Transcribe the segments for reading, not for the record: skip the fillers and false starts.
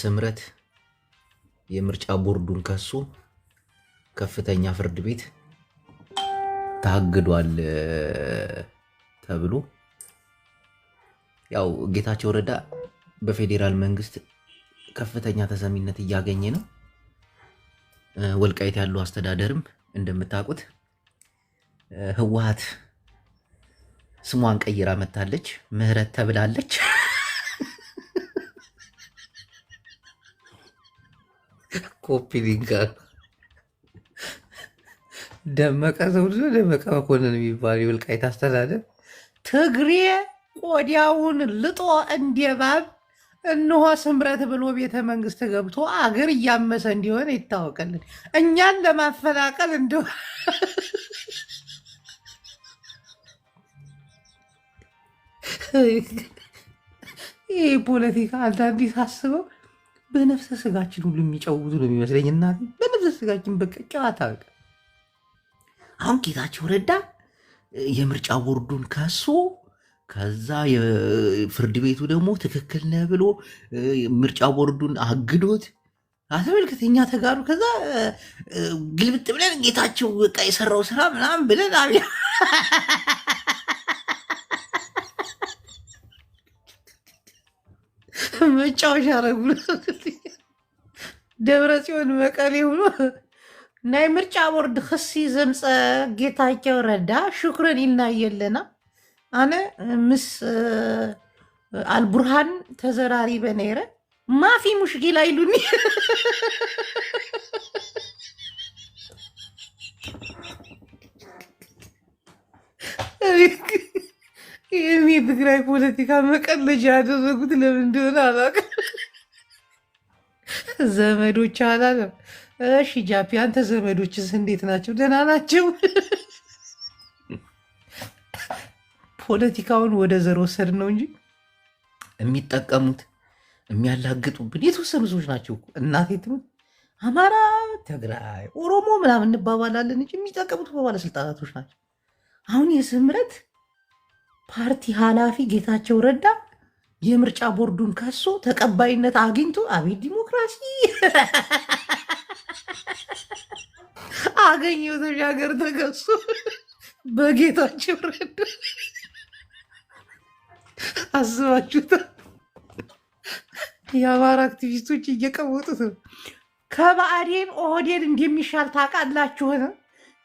ስምረት የምርጫ ቦርዱን ከሱ ከፍተኛ ፍርድ ቤት ታግዷል ተብሎ ያው ጌታቸው ረዳ በፌዴራል መንግስት ከፍተኛ ተሰሚነት እያገኘ ነው። ወልቃይት ያለው አስተዳደርም እንደምታውቁት ህወሓት ስሟን ቀይራ መታለች፣ ምህረት ተብላለች። ኮፒ ሊንክ ደመቀ ዘውዱ ደመቀ መኮንን የሚባል የወልቃይት አስተዳደር ትግሬ ቆዳውን ልጦ እንደባብ እነሆ ስምረት ብሎ ቤተ መንግስት ገብቶ አገር እያመሰ እንዲሆን ይታወቀልን። እኛን ለማፈናቀል እንደው ይህ ፖለቲካ አንዳንዴ ሳስበው በነፍሰ ስጋችን ሁሉ የሚጨውዙ ነው የሚመስለኝ። እናቴ በነፍሰ ስጋችን በቃ ጨዋታ። በቃ አሁን ጌታቸው ረዳ የምርጫ ቦርዱን ከሶ ከዛ የፍርድ ቤቱ ደግሞ ትክክል ነህ ብሎ ምርጫ ቦርዱን አግዶት አተመልክተኛ ተጋሩ። ከዛ ግልብጥ ብለን ጌታቸው በቃ የሰራው ስራ ምናምን ብለን አብያ መጫወቻ አረጉ። ደብረ ጽዮን መቀሌ ሆኖ ናይ ምርጫ ቦርድ ክሲ ዘምፀ ጌታቸው ረዳ ሽክረን ኢልና የለና አነ ምስ አልቡርሃን ተዘራሪበ ነይረ ማፊ ሙሽኪላ ኢሉኒ ይህን የትግራይ ፖለቲካ መቀለጃ ያደረጉት ለምን እንደሆነ አላውቅም። ዘመዶች አላለም። እሺ ጃፒ፣ አንተ ዘመዶችስ እንዴት ናቸው? ደህና ናቸው? ፖለቲካውን ወደ ዘር ወሰድ ነው እንጂ የሚጠቀሙት የሚያላግጡብን የተወሰኑ ሰዎች ናቸው። እናቴ ትሙት አማራ፣ ትግራይ፣ ኦሮሞ ምናምን እንባባላለን እንጂ የሚጠቀሙት በባለስልጣናቶች ናቸው። አሁን የስምረት ፓርቲ ኃላፊ ጌታቸው ረዳ የምርጫ ቦርዱን ከሶ ተቀባይነት አግኝቶ አቤት ዲሞክራሲ አገኘው ተሻገር ተከሶ በጌታቸው ረዳ አስባችሁታል? የአማራ አክቲቪስቶች እየቀወጡት ነው። ከባዕዴን ኦህዴድ እንደሚሻል ታውቃላችሁን?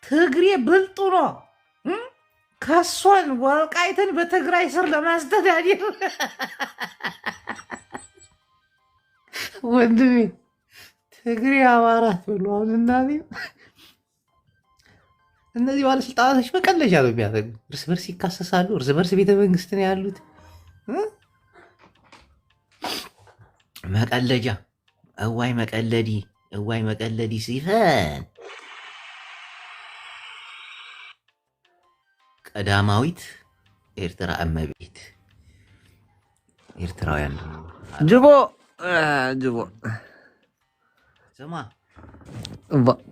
ትግሬ ብልጡ ነው። ከሶን ወልቃይትን በትግራይ ስር ለማስተዳደር ወንድሜ ትግሬ አማራት ብሎ አሁንና እነዚህ ባለስልጣናቶች መቀለጃ ነው የሚያደርጉ። እርስ በርስ ይካሰሳሉ። እርስ በርስ ቤተ መንግስት ነው ያሉት። መቀለጃ እዋይ መቀለዲ እዋይ መቀለዲ ሲፈን ቀዳማዊት ኤርትራ እመቤት ኤርትራውያን ጅቦ ጅቦ ስማ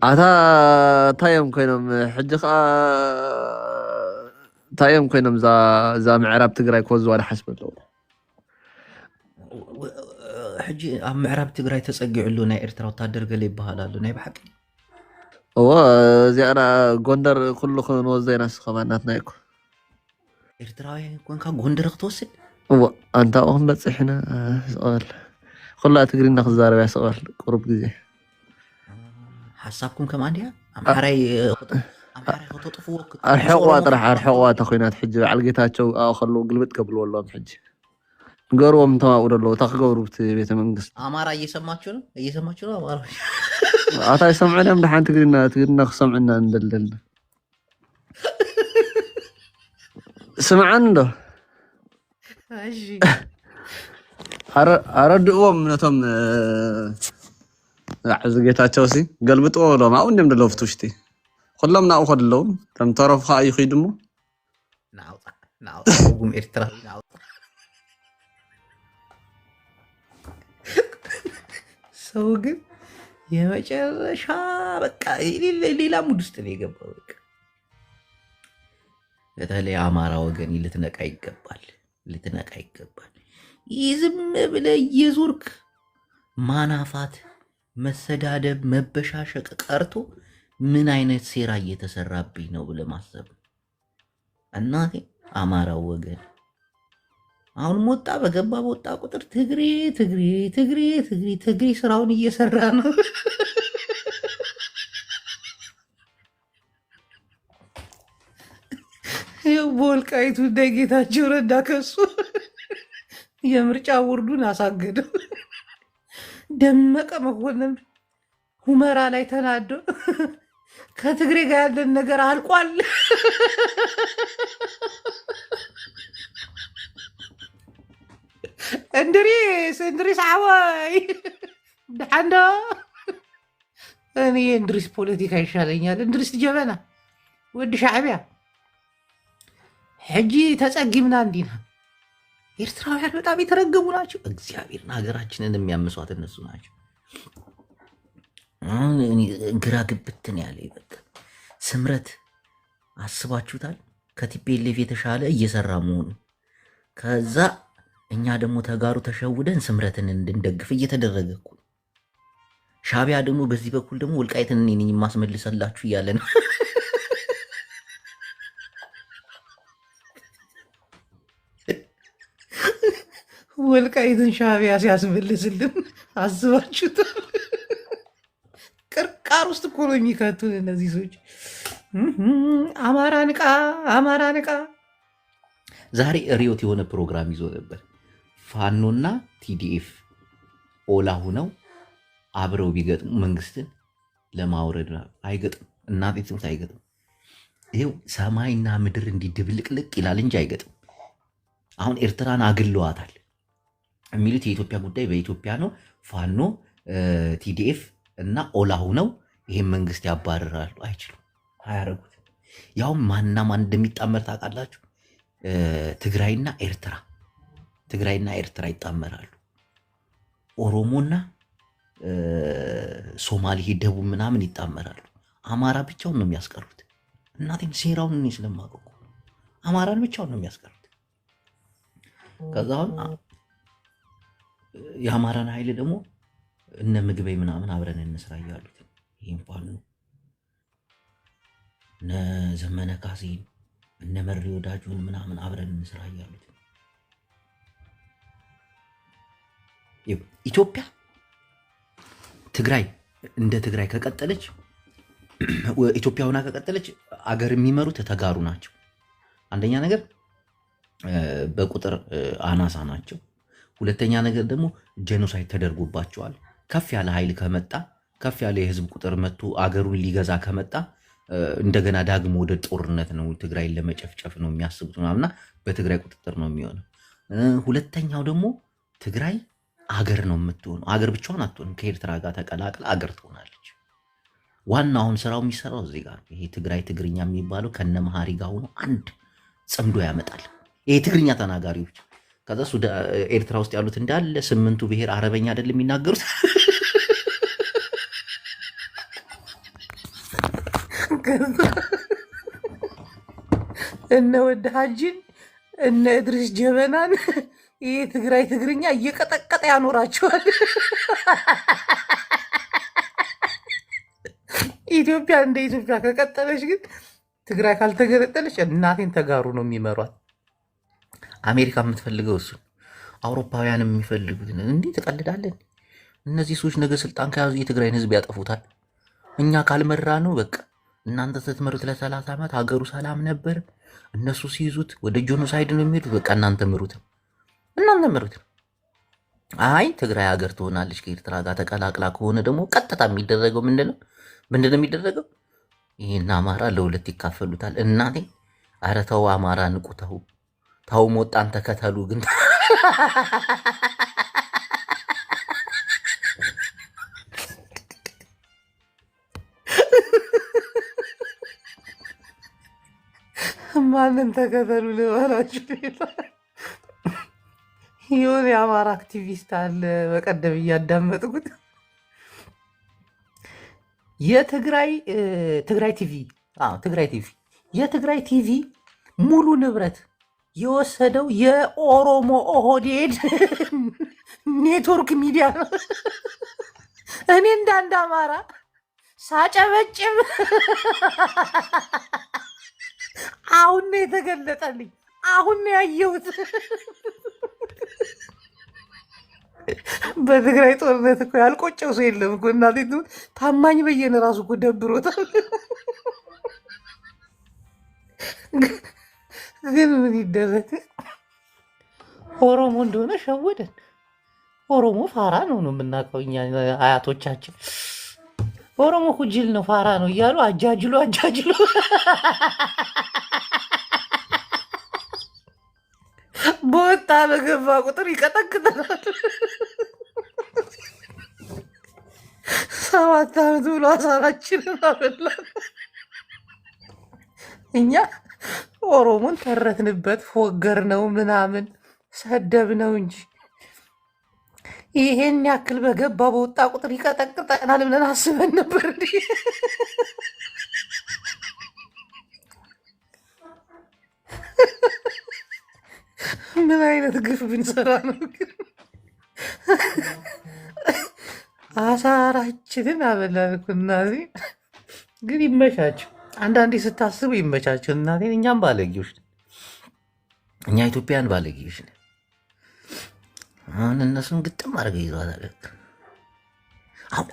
ኣታ ታዮም ኮይኖም ሕጂ ከዓ ታዮም ኮይኖም እዛ ምዕራብ ትግራይ ክወዝዋ ሓስበ ኣለዉ። ሕጂ ኣብ ምዕራብ ትግራይ ተፀጊዑሉ ናይ ኤርትራ ወታደር ገለ ይበሃል ኣሎ። ናይ ብሓቂ እዎ እዚኣና ጎንደር ኩሉ ክንወዘ ኢና ስኸማ እናትና ይኩ ኤርትራውያን ኮንካ ጎንደር ክትወስድ እዎ ኣንታ ክንበፅሕ ኢና ስቐል ኩላ ትግሪና ክዛረብ እያ ስቐል ቁሩብ ግዜ ሓሳብኩም ከማ እንዲያ ኣምሓራይ ክተጥፍዎ ኣርሕቕዋ ጥራሕ ኣርሕቕዋ እታ ኮይናት ሕጂ በዓል ጌታቸው ኣብኡ ከለዉ ግልብጥ ከብልዎ ኣለዎም ሕጂ ገርዎም ተማኡ ደለዉ እታ ክገብሩ ብቲ ቤተ መንግስት ኣማራ እየሰማችሁ ነው እየሰማችሁ ነው ኣማራ ኣታ ይሰምዑን እዮም ድሓን ትግሪና ክሰምዑና እንደለና ስምዓን ዶ ኣረድእዎም ነቶም ዕዚ ጌታቸው ሲ ገልብጥዎ ሎም ኣብኡ እንዲም ደለዉ ፍትውሽቲ ኩሎም ናብኡ ከደለዉ ከም ተረፉ ከዓ ይኸይዱ እሞ ናውጣ ጉም ኤርትራ ናውጣ ሰው ግን የመጨረሻ በቃ ሌላ ሙድ ውስጥ ነው የገባው። በቃ በተለይ አማራ ወገን ልትነቃ ይገባል። ይህ ዝም ብለህ እየዞርክ ማናፋት፣ መሰዳደብ፣ መበሻሸቅ ቀርቶ ምን አይነት ሴራ እየተሰራብኝ ነው ብለህ ማሰብ። እናቴ አማራው ወገን አሁን ሞጣ በገባ በወጣ ቁጥር ትግሬ ትግሬ ትግሬ ትግሬ ትግሬ ስራውን እየሰራ ነው። በወልቃይቱ እንደ ጌታቸው ረዳ ከሱ የምርጫ ቦርዱን አሳገደው። ደመቀ መኮንን ሁመራ ላይ ተናዶ ከትግሬ ጋር ያለን ነገር አልቋል። እንድሪስ ዓወይ ድሓንዶ እኔ እንድሪስ ፖለቲካ ይሻለኛል። እንድሪስ ጀበና ወዲ ሻዕቢያ ሕጂ ተጸጊምና እንዲና ኤርትራውያን በጣም የተረገሙ ናቸው። እግዚአብሔርን ሀገራችንን የሚያምሷት እነሱ ናቸው። ግራ ግብትን ያለ በቃ ስምረት አስባችሁታል? ከቲፔሌፍ የተሻለ እየሰራ መሆኑ ከዛ እኛ ደግሞ ተጋሩ ተሸውደን ስምረትን እንድንደግፍ እየተደረገ እኮ ሻዕቢያ ደግሞ በዚህ በኩል ደግሞ ወልቃይትን እኔ ነኝ የማስመልሰላችሁ እያለ ነው። ወልቃይትን ሻዕቢያ ሲያስመልስልን አስባችሁታል? ቅርቃር ውስጥ እኮ ነው የሚከቱን እነዚህ ሰዎች። አማራ ንቃ፣ አማራ ንቃ። ዛሬ ሪዮት የሆነ ፕሮግራም ይዞ ነበር። ፋኖና ቲዲኤፍ ኦላ ሁነው አብረው ቢገጥሙ መንግስትን ለማውረድ አይገጥም። እናቴ ትምህርት አይገጥም። ይኸው ሰማይና ምድር እንዲድብልቅልቅ ይላል እንጂ አይገጥም። አሁን ኤርትራን አግለዋታል የሚሉት የኢትዮጵያ ጉዳይ በኢትዮጵያ ነው። ፋኖ ቲዲኤፍ እና ኦላ ሁነው ይህን መንግስት ያባረራሉ። አይችሉም፣ አያረጉት። ያውም ማንና ማን እንደሚጣመር ታውቃላችሁ? ትግራይና ኤርትራ ይጣመራሉ። ኦሮሞና ሶማሌ ደቡብ ምናምን ይጣመራሉ። አማራ ብቻውን ነው የሚያስቀሩት። እናቴም ሴራውን እኔ ስለማውቀው አማራን ብቻውን ነው የሚያስቀሩት። ከዛ አሁን የአማራን ኃይል ደግሞ እነ ምግበይ ምናምን አብረን እንስራ እያሉት ይህም ፋኖ እነ ዘመነ ካሴን እነ መሪ ወዳጁን ምናምን አብረን እንስራ እያሉት ኢትዮጵያ ትግራይ እንደ ትግራይ ከቀጠለች ኢትዮጵያ ሆና ከቀጠለች አገር የሚመሩት ተጋሩ ናቸው። አንደኛ ነገር በቁጥር አናሳ ናቸው። ሁለተኛ ነገር ደግሞ ጄኖሳይድ ተደርጎባቸዋል። ከፍ ያለ ኃይል ከመጣ ከፍ ያለ የህዝብ ቁጥር መጥቶ አገሩን ሊገዛ ከመጣ እንደገና ዳግሞ ወደ ጦርነት ነው፣ ትግራይን ለመጨፍጨፍ ነው የሚያስቡት ምናምና በትግራይ ቁጥጥር ነው የሚሆነው። ሁለተኛው ደግሞ ትግራይ አገር ነው የምትሆነው። አገር ብቻዋን አትሆንም። ከኤርትራ ጋር ተቀላቅላ አገር ትሆናለች። ዋና አሁን ስራው የሚሰራው እዚህ ጋር ይሄ ትግራይ ትግርኛ የሚባለው ከነ መሀሪ ጋር ሆኖ አንድ ጽምዶ ያመጣል። ይሄ ትግርኛ ተናጋሪዎች ከዛ ኤርትራ ውስጥ ያሉት እንዳለ 8ቱ ብሔር አረበኛ አይደለም የሚናገሩት። እነ ወደ ሀጂን እነ እድሪስ ጀበናን ይሄ ትግራይ ትግርኛ እየቀጠቀጠ ያኖራቸዋል። ኢትዮጵያ እንደ ኢትዮጵያ ከቀጠለች ግን ትግራይ ካልተገነጠለች እናቴን ተጋሩ ነው የሚመሯት። አሜሪካ የምትፈልገው እሱ፣ አውሮፓውያን የሚፈልጉት እንዲህ ትቀልዳለን። እነዚህ ሰዎች ነገ ስልጣን ከያዙ የትግራይን ህዝብ ያጠፉታል። እኛ ካልመራ ነው በቃ እናንተ ስትመሩት ለ30 ዓመት ሀገሩ ሰላም ነበር። እነሱ ሲይዙት ወደ ጆኖሳይድ ነው የሚሄዱት። በቃ እናንተ ምሩት። አይ ትግራይ ሀገር ትሆናለች ከኤርትራ ጋር ተቀላቅላ ከሆነ ደግሞ ቀጥታ የሚደረገው ምንድነው የሚደረገው? ይህን አማራ ለሁለት ይካፈሉታል። እናቴ ኧረ ተው አማራ ንቁ፣ ተው ሞጣን ተከተሉ። ግን ማንን ተከተሉ ልበላችሁ? የሆነ የአማራ አክቲቪስት አለ በቀደም እያዳመጥኩት የትግራይ ቲቪ የትግራይ ቲቪ ሙሉ ንብረት የወሰደው የኦሮሞ ኦህዴድ ኔትወርክ ሚዲያ ነው። እኔ እንዳንድ አማራ ሳጨበጭብ አሁን ነው የተገለጠልኝ። አሁን ነው ያየሁት። በትግራይ ጦርነት እኮ ያልቆጨው ሰው የለም እኮ እናቴ። ታማኝ በየነ ራሱ እኮ ደብሮታል። ግን ምን ይደረግ፣ ኦሮሞ እንደሆነ ሸወደን። ኦሮሞ ፋራ ነው የምናውቀው እኛ አያቶቻችን። ኦሮሞ እኮ ጅል ነው ፋራ ነው እያሉ አጃጅሎ በወጣ በገባ ቁጥር ይቀጠቅጠናል። 7 ዓመት ብሎ አሳራችንን አበላን። እኛ ኦሮሞን ተረትንበት፣ ፎገር ነው ምናምን ሰደብ ነው እንጂ ይሄን ያክል በገባ በወጣ ቁጥር ይቀጠቅጠናል ብለን አስበን ነበር። ምን አይነት ግፍ ብንሰራ ነው ግን? አሳራችንን አበላን እኮ እናቴ። ግን ይመቻቸው፣ አንዳንዴ ስታስቡ ይመቻቸው እናቴ። እኛም ባለጌዎች ነን፣ እኛ ኢትዮጵያን ባለጌዎች ነን። አሁን እነሱን ግጥም አድርገው ይዘዋል። አሁን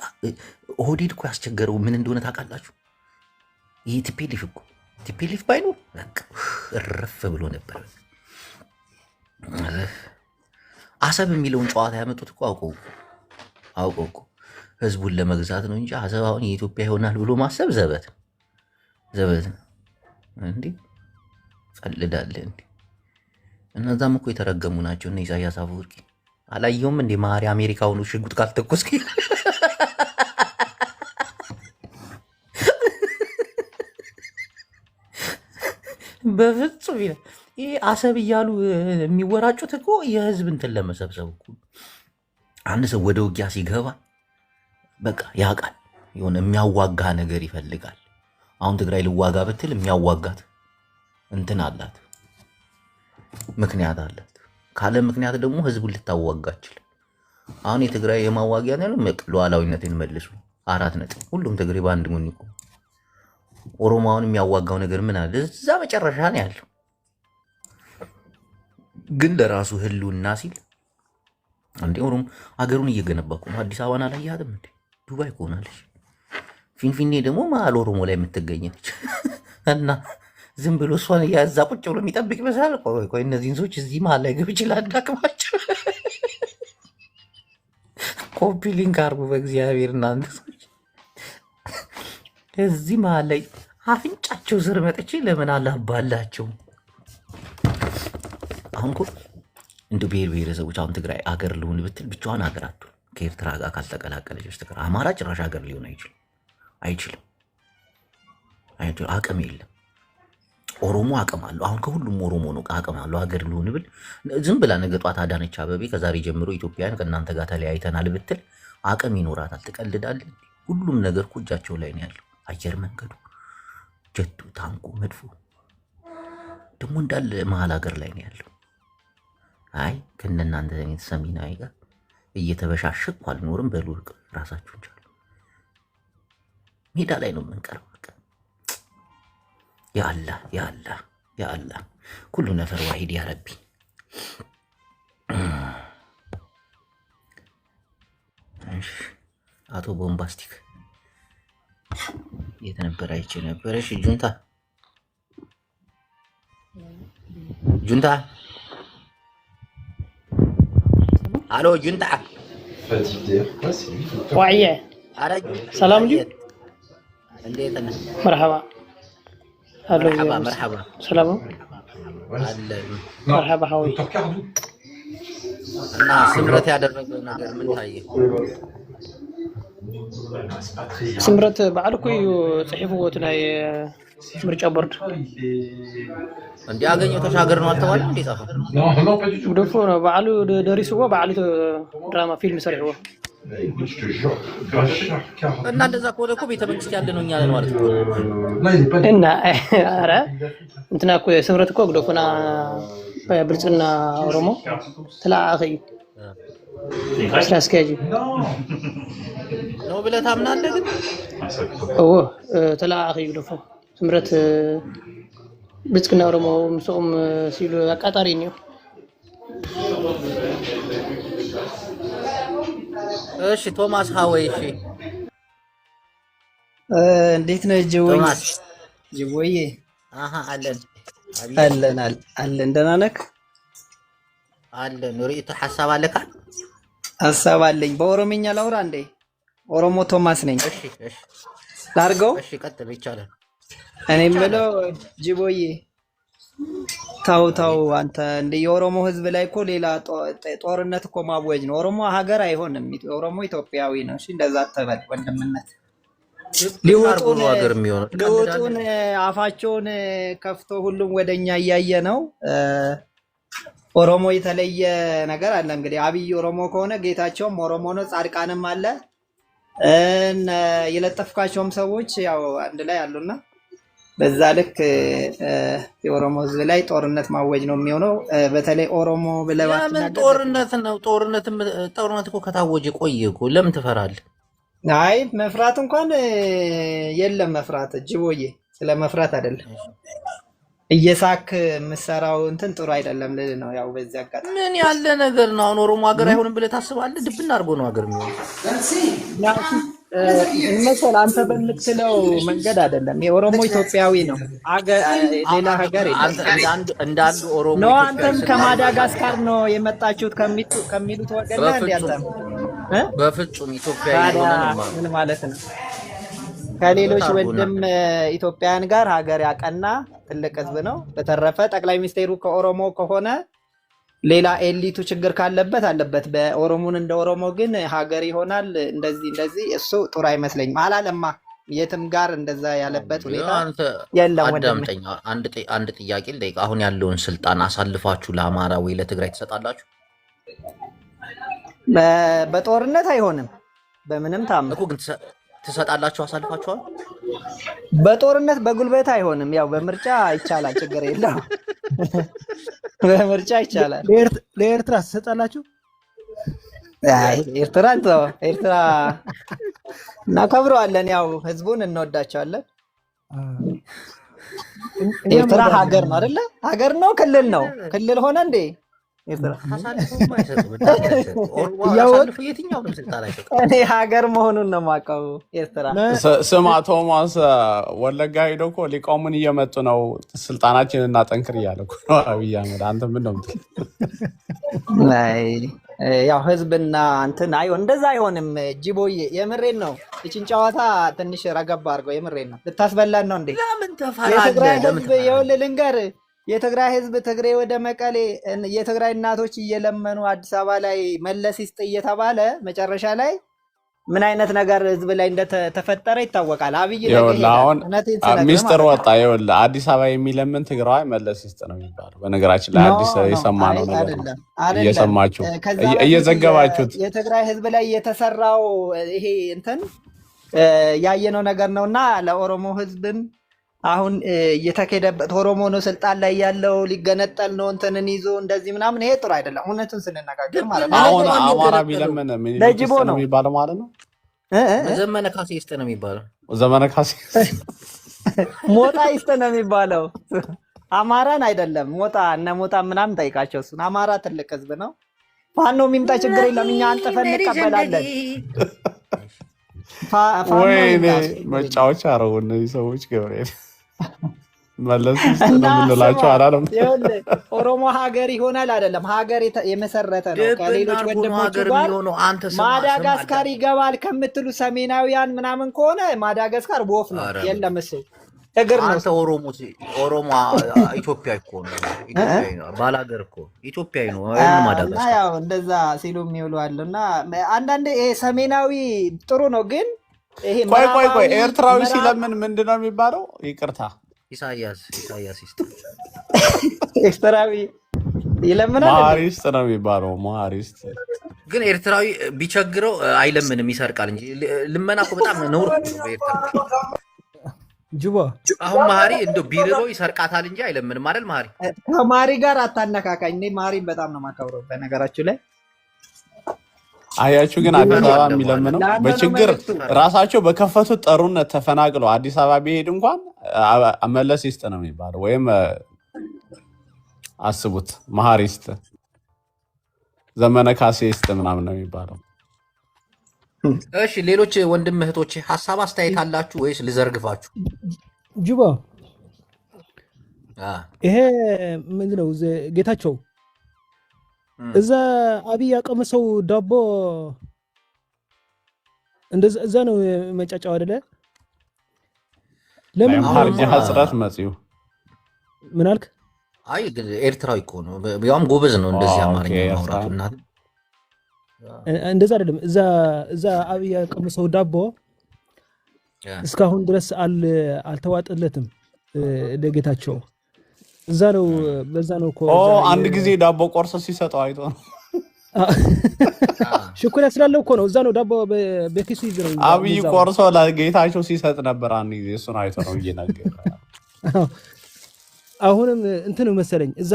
ኦህዴድ እኮ ያስቸገረው ምን እንደሆነ ታውቃላችሁ? ይህ ቲፒኤልኤፍ እኮ ቲፒኤልኤፍ ባይኖር እረፍ ብሎ ነበር። አሰብ የሚለውን ጨዋታ ያመጡት እኮ አውቀው እኮ ህዝቡን ለመግዛት ነው እንጂ አሰብ አሁን የኢትዮጵያ ይሆናል ብሎ ማሰብ ዘበት ነው። እንዲህ ቀልዳለህ እንዲ። እነዛም እኮ የተረገሙ ናቸው እነ ኢሳያስ አፈወርቂ። አላየውም እንዴ ማሪ አሜሪካውኑ ሽጉጥ ካልተኮስክ በፍጹም ይላል። ይህ አሰብ እያሉ የሚወራጩት እኮ የህዝብ እንትን ለመሰብሰብ እኮ። አንድ ሰው ወደ ውጊያ ሲገባ በቃ ያውቃል፣ የሆነ የሚያዋጋ ነገር ይፈልጋል። አሁን ትግራይ ልዋጋ ብትል የሚያዋጋት እንትን አላት፣ ምክንያት አላት። ካለ ምክንያት ደግሞ ህዝቡን ልታዋጋ ይችላል። አሁን የትግራይ የማዋጊያ ነው ሉዓላዊነትን መልሱ 4 ነጥብ። ሁሉም ትግሬ በአንድ ጎን ይቆም። ኦሮሞውን የሚያዋጋው ነገር ምን አለ? እዛ መጨረሻ ነው ያለው። ግን ለራሱ ህልውና ሲል እንዴ ኦሮሞ ሀገሩን እየገነባ እኮ ነው። አዲስ አበባን አላየሃትም እንዴ? ዱባይ ሆናለች። ፊንፊኔ ደግሞ መሀል ኦሮሞ ላይ የምትገኝ ነች። እና ዝም ብሎ እሷን እያዛ ቁጭ ብሎ የሚጠብቅ ይመስላል። ቆይ እነዚህን ሰዎች እዚህ መሀል ላይ ገብቼ ላዳክማቸው። ኮፒ ሊንክ አርጉ በእግዚአብሔር እናንተ ሰዎች። እዚህ መሀል ላይ አፍንጫቸው ስር መጥቼ ለምን አላባላቸው? አሁን እኮ እንደ ብሔር ብሔረሰቦች አሁን ትግራይ አገር ልሁን ብትል ብቻዋን አገር አትሆን ከኤርትራ ጋር ካልተቀላቀለች በስተቀር። አማራ ጭራሽ አገር ሊሆን አይችልም። አቅም የለም። ኦሮሞ አቅም አለው። አሁን ከሁሉም ኦሮሞ ነው አቅም አለው አገር ልሁን ብል። ዝም ብላ ነገ ጧት አዳነች አበቤ ከዛሬ ጀምሮ ኢትዮጵያን ከእናንተ ጋር ተለያይተናል ብትል አቅም ይኖራታል? ትቀልዳለህ? ሁሉም ነገር እኮ እጃቸው ላይ ነው ያለው። አየር መንገዱ፣ ጀቱ፣ ታንኩ፣ መድፎ ደግሞ እንዳለ መሀል ሀገር ላይ ነው ያለው። አይ ከእናንተ ሰሜናዊ ጋር እየተበሻሸኩ አልኖርም በሉ፣ ራሳችሁን ቻሉ። ሜዳ ላይ ነው የምንቀረው። ያአላህ ኩሉ ነፈር ዋሂድ ያ ረቢ። አቶ ቦምባስቲክ የተነበረ አይቼ ነበረ። እሺ ጁንታ አሎ ጁንታ ዋዕየ ሰላም ሊ እንዴት ነህ? መርሐባ አሎ መርሐባ ሰላም አለ መርሐባ ሀዊ እና ስምረት ያደረገው ነገር ምን ታየ? ስምረት በዓል እኮ እዩ ጽሒፍዎ እቲ ናይ ምርጫ ቦርድ እንዲ አገኘው ተሻገር ነው አልተባለ እንዴ? ጻፈ ደፎ ነው በዓሉ ደሪስዎ በዓሉ ድራማ ፊልም ሰሪሕዎ እና እንደዛ ከሆነ እኮ ቤተ መንግስት ያለ ነው እኛ ነን ማለት ነው። እና ኧረ እንትና እኮ ስምረት እኮ ደፎና ብልጽግና ኦሮሞ ተላአኺ ስራ አስኪያጅ ነው ብለህ ታምናለህ? ግን ተላአኺ ደፎ ስምረት ብልጽግና ኦሮሞ ምስኦም ሲሉ አቃጣሪ ነው። እሺ ቶማስ ሃዌይ እሺ እንዴት ነው ጅቦዬ? ጅቦዬ አለን ደህና ነህ? አለን ሪኢቱ ሐሳብ አለካ? ሐሳብ አለኝ። በኦሮምኛ ላውራ እንዴ? ኦሮሞ ቶማስ ነኝ። እሺ ላርገው? እሺ ቀጥል ይቻላል። እኔ የምለው ጅቦዬ ታው አንተ እንደ የኦሮሞ ህዝብ ላይ እኮ ሌላ ጦርነት እኮ ማወጅ ነው። ኦሮሞ ሀገር አይሆንም። ኦሮሞ ኢትዮጵያዊ ነው። እሺ እንደዛ አትበል ወንድምነት። ሊወጡን አፋቸውን ከፍቶ ሁሉም ወደኛ እያየ ነው። ኦሮሞ የተለየ ነገር አለ። እንግዲህ አብይ ኦሮሞ ከሆነ ጌታቸውም ኦሮሞ ነው። ጻድቃንም አለ የለጠፍካቸውም ሰዎች ያው አንድ ላይ አሉና በዛ ልክ የኦሮሞ ህዝብ ላይ ጦርነት ማወጅ ነው የሚሆነው። በተለይ ኦሮሞ ብለባት ጦርነት እኮ ከታወጀ ቆየ እኮ ለምን ትፈራለህ? አይ መፍራት እንኳን የለም። መፍራት ጅቦዬ ስለ መፍራት አይደለም። እየሳክ የምትሰራው እንትን ጥሩ አይደለም ልል ነው። ያው በዚህ አጋጣሚ ምን ያለ ነገር ነው? አሁን ኦሮሞ ሀገር አይሆንም ብለህ ታስባለህ? ድብና አድርጎ ነው ሀገር የሚሆነው። መሰል አንተ በምትለው መንገድ አይደለም። የኦሮሞ ኢትዮጵያዊ ነው። ሌላ ሀገር እንዳንዱ ኦሮሞ ነው። አንተም ከማዳጋስካር ነው የመጣችሁት ከሚሉት ወገን ነው እንዴ? አንተም በፍጹም ኢትዮጵያዊ ምን ማለት ነው? ከሌሎች ወንድም ኢትዮጵያውያን ጋር ሀገር ያቀና ትልቅ ህዝብ ነው። በተረፈ ጠቅላይ ሚኒስቴሩ ከኦሮሞ ከሆነ ሌላ ኤሊቱ ችግር ካለበት አለበት። በኦሮሞን እንደ ኦሮሞ ግን ሀገር ይሆናል እንደዚህ እሱ ጥሩ አይመስለኝም። አላለማ የትም ጋር እንደዛ ያለበት ሁኔታ የለም። አዳምጠኝ፣ አንድ ጥያቄ ልጠይቅ። አሁን ያለውን ስልጣን አሳልፋችሁ ለአማራ ወይ ለትግራይ ትሰጣላችሁ? በጦርነት አይሆንም በምንም ታምር እኮ ግን ትሰጣላችሁ? አሳልፋችኋል? በጦርነት በጉልበት አይሆንም። ያው በምርጫ ይቻላል፣ ችግር የለው። በምርጫ ይቻላል። ለኤርትራ ትሰጣላችሁ? አይ ኤርትራ እናከብረዋለን። ያው ህዝቡን እንወዳቸዋለን። ኤርትራ ሀገር ነው አይደለ? ሀገር ነው ክልል ነው? ክልል ሆነ እንዴ? እኔ ሀገር መሆኑን ነው የማውቀው። ኤርትራ ስማ ቶማስ ወለጋ ሄዶ እኮ ሊቃውሙን እየመጡ ነው ስልጣናችንን እናጠንክር እያለ እኮ ነው አብይ አህመድ። አንተ ምን ነው የምትለው? ያው ህዝብና እንትን አይሆን እንደዛ አይሆንም። ጅቦዬ የምሬን ነው። ይችን ጨዋታ ትንሽ ረገባ አድርገው። የምሬን ነው። ልታስበላን ነው እንዴ? የትግራይ ህዝብ ይኸውልህ ልንገርህ፣ የትግራይ ህዝብ ትግሬ ወደ መቀሌ የትግራይ እናቶች እየለመኑ አዲስ አበባ ላይ መለስ ይስጥ እየተባለ መጨረሻ ላይ ምን አይነት ነገር ህዝብ ላይ እንደተፈጠረ ይታወቃል። አብይ አሁን ሚስጥር ወጣ። ይኸውልህ አዲስ አበባ የሚለምን ትግራዋይ መለስ ይስጥ ነው የሚባለው። በነገራችን ላይ አዲስ የሰማነው ነገር ነው። እየሰማችሁ እየዘገባችሁት የትግራይ ህዝብ ላይ የተሰራው ይሄ እንትን ያየነው ነገር ነውና ለኦሮሞ ህዝብም አሁን እየተከደበት ኦሮሞ ነው ስልጣን ላይ ያለው ሊገነጠል ነው እንትንን ይዞ እንደዚህ ምናምን ይሄ ጥሩ አይደለም። እውነቱን ስንነጋገር ማለት ነው። አሁን አማራ ቢለምን ምን ነው የሚባለው ማለት ነው? ዘመነ ካሴ ይስጥ ነው የሚባለው። ዘመነ ካሴ ሞጣ ይስጥ ነው የሚባለው። አማራን አይደለም ሞጣ እነ ሞጣ ምናምን ጠይቃቸው። እሱን አማራ ትልቅ ህዝብ ነው። ፋኖ የሚምጣ ችግር የለም። እኛ አንጥፈን እንቀበላለን። ወይኔ መጫወቻ አረው እነዚህ ሰዎች ገብርኤል መለስ ምንላቸው አላለም። ኦሮሞ ሀገር ይሆናል አይደለም፣ ሀገር የመሰረተ ነው። ከሌሎች ወንድሞቹ ጋር ማዳጋስካር ይገባል ከምትሉ ሰሜናዊያን ምናምን ከሆነ ማዳጋስካር ቦፍ ነው። የለም እሱ እግር ነው። ኦሮሞ ኢትዮጵያ እኮ ነው። ባላገር እኮ ኢትዮጵያዊ ነው። ማዳጋስካር ያው እንደዛ ሲሉ የሚውሉ አሉና አንዳንዴ ይሄ ሰሜናዊ ጥሩ ነው፣ ግን ይሄ ቆይ ኤርትራዊ ሲለምን ምንድነው የሚባለው? ይቅርታ ኢሳያስ ኤርትራዊ ይለምናል። ማሪስት ነው የሚባለው። ማሪስት ግን ኤርትራዊ ቢቸግረው አይለምንም፣ ይሰርቃል እንጂ ልመና እኮ በጣም ነውር ነው በኤርትራ። ጅቦ አሁን ማሪ እንደው ቢርበው ይሰርቃታል እንጂ አይለምንም አይደል? ማሪ ከማሪ ጋር አታነካካኝ። እኔ ማሪን በጣም ነው የማከብረው በነገራችሁ ላይ። አያችሁ ግን አዲስ አበባ የሚለምነው በችግር ራሳቸው በከፈቱት ጠሩነት ተፈናቅለው አዲስ አበባ ቢሄድ እንኳን መለስ ይስጥ ነው የሚባለው። ወይም አስቡት መሀሪ ይስጥ፣ ዘመነ ካሴ ይስጥ ምናምን ነው የሚባለው። እሺ ሌሎች ወንድም እህቶች ሀሳብ አስተያየት አላችሁ ወይስ ልዘርግፋችሁ? ጅቦ ይሄ ምንድነው ጌታቸው እዛ አብይ ያቀመሰው ዳቦ እንደዛ ነው መጫጫው አይደለ? ለምን ሀርጂ ሐጽራት መጽዩ ምን አልክ? አይ ግን ኤርትራዊ እኮ ነው፣ ያውም ጎበዝ ነው እንደዚህ አማርኛ ማውራቱና እንደዛ አይደለም። እዛ አብይ ያቀመሰው ዳቦ እስካሁን ድረስ አልተዋጠለትም ለጌታቸው። እዛ ነው በዛ ነው እኮ አንድ ጊዜ ዳቦ ቆርሶ ሲሰጠው አይቶ ነው ሽኩላ ስላለው እኮ ነው። እዛ ነው ዳቦ በኪሱ ይዝ ነው አብይ ቆርሶ ለጌታቸው ሲሰጥ ነበር። አንድ ጊዜ እሱን አይቶ ነው እየነገረ አሁንም እንትን መሰለኝ እዛ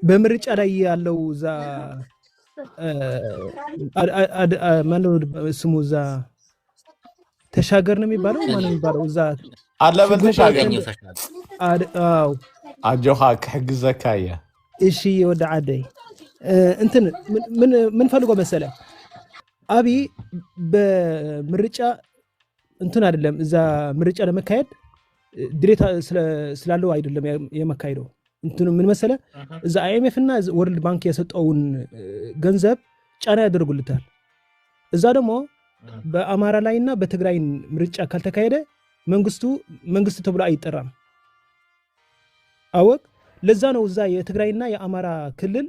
በምርጫ ላይ ያለው እዛ ማነው ስሙ እዛ ተሻገር ነው የሚባለው ማነው የሚባለው እዛ አለበት ተሻገር አዎ አጆሃ ከግዘካያ እሺ ወደ አደይ እንትን ምን ፈልጎ መሰለ አብይ በምርጫ እንትን አይደለም እዛ ምርጫ ለመካሄድ ድሬታ ስላለው አይደለም የመካሄደው እንትኑ ምን መሰለ እዛ አይኤምኤፍ እና ወርልድ ባንክ የሰጠውን ገንዘብ ጫና ያደርጉልታል። እዛ ደግሞ በአማራ ላይና በትግራይ ምርጫ ካልተካሄደ መንግስቱ ተብሎ አይጠራም። አወቅ ለዛ ነው እዛ የትግራይና የአማራ ክልል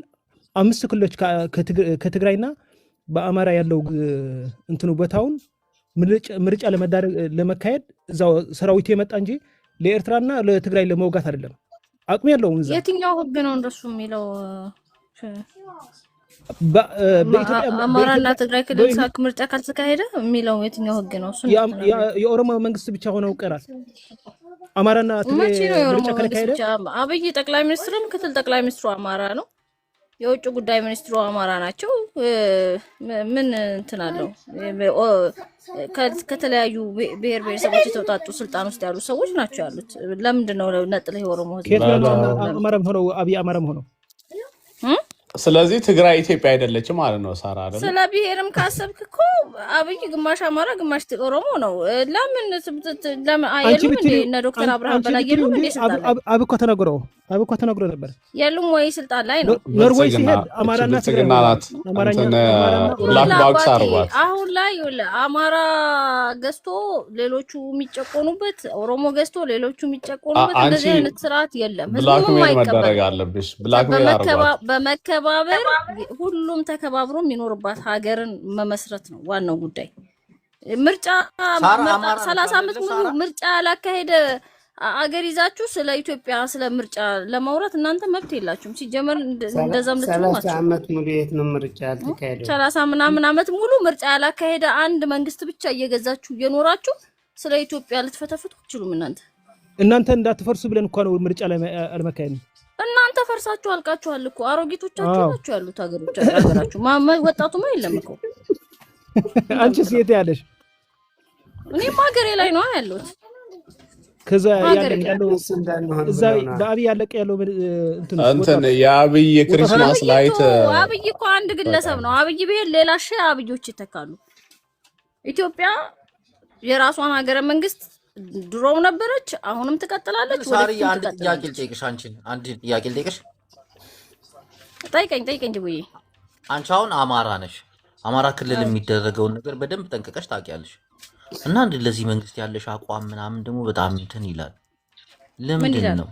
5 ክልሎች ከትግራይና በአማራ ያለው እንትኑ ቦታውን ምርጫ ለመካሄድ እዛው ሰራዊቱ የመጣ እንጂ ለኤርትራና ለትግራይ ለመውጋት አይደለም። አቅም ያለው እንዛ የትኛው ህግ ነው እንደሱ የሚለው? በኢትዮጵያ አማራና ትግራይ ክልል ምርጫ ካልተካሄደ የሚለው የትኛው ህግ ነው? እሱ የኦሮሞ መንግስት ብቻ ሆነው ቀራል። አማራና ትግራይ ምርጫ ካልተካሄደ አብይ ጠቅላይ ሚኒስትሩ ምክትል ጠቅላይ ሚኒስትሩ አማራ ነው። የውጭ ጉዳይ ሚኒስትሩ አማራ ናቸው። ምን እንትን አለው? ከተለያዩ ብሔር ብሔረሰቦች የተውጣጡ ስልጣን ውስጥ ያሉ ሰዎች ናቸው ያሉት። ለምንድን ነው ነጥለህ የኦሮሞ ህዝብ አማራም ሆነው አብይ አማራም ሆነው ስለዚህ ትግራይ ኢትዮጵያ አይደለችም ማለት ነው። ሳራ አይደል? ስለ ብሔርም ካሰብክ እኮ አብይ ግማሽ አማራ ግማሽ ኦሮሞ ነው። ለምን አይሉም እንዴ? እነ ዶክተር አብርሃም በላይ የሉም እንዴ? ስልጣን አብኮ ተናግሮ ነበር። የሉም ወይ ስልጣን ላይ ነው? ኖርዌይ ሲሄድ አማራና ትግራይ ብላክ ቦክስ አርጓት። አሁን ላይ አማራ ገዝቶ ሌሎቹ የሚጨቆኑበት፣ ኦሮሞ ገዝቶ ሌሎቹ የሚጨቆኑበት እንደዚህ አይነት ስርዓት የለም። ህዝቡም መደረግ አለብሽ። ብላክ ሜል አርጓት። በመከባበር ሁሉም ተከባብሮ የሚኖርባት ሀገርን መመስረት ነው ዋናው ጉዳይ። ምርጫ 30 ዓመት ሙሉ ምርጫ ያላካሄደ አገር ይዛችሁ ስለ ኢትዮጵያ ስለ ምርጫ ለማውራት እናንተ መብት የላችሁም። ሲጀመር እንደዛም ልትሉ ማለት 30 ዓመት ሙሉ የት ነው ምርጫ ያልተካሄደው? 30 ምናምን ዓመት ሙሉ ምርጫ ያላካሄደ አንድ መንግስት ብቻ እየገዛችሁ እየኖራችሁ ስለ ኢትዮጵያ ልትፈተፍቱ አትችሉም። እናንተ እንዳትፈርሱ ብለን እኮ ነው ምርጫ ላይ አልመካሄድ ነው። እናንተ ፈርሳችሁ አልቃችኋል እኮ አሮጊቶቻችሁ ናችሁ ያሉት ሀገራችሁ። ወጣቱማ የለም እኮ። አንቺስ የት ያለሽ? እኔም ሀገሬ ላይ ነው ያለሁት። ከዛ ያለው እዛ በአብይ ያለቀ ያለው እንትን የአብይ ክሪስማስ ላይት አብይ እኮ አንድ ግለሰብ ነው። አብይ ብሄድ ሌላ ሺህ አብዮች ይተካሉ። ኢትዮጵያ የራሷን ሀገረ መንግስት ድሮም ነበረች፣ አሁንም ትቀጥላለች። ሳሪ አንድ ጥያቄ ልጠይቅሽ። አንድ ጥያቄ ልጠይቅሽ። ጠይቀኝ ጅቡዬ። አንቺ አሁን አማራ ነሽ። አማራ ክልል የሚደረገውን ነገር በደንብ ጠንቅቀሽ ታውቂያለሽ። እና ለዚህ መንግስት ያለሽ አቋም ምናምን ደግሞ በጣም እንትን ይላል። ለምንድን ነው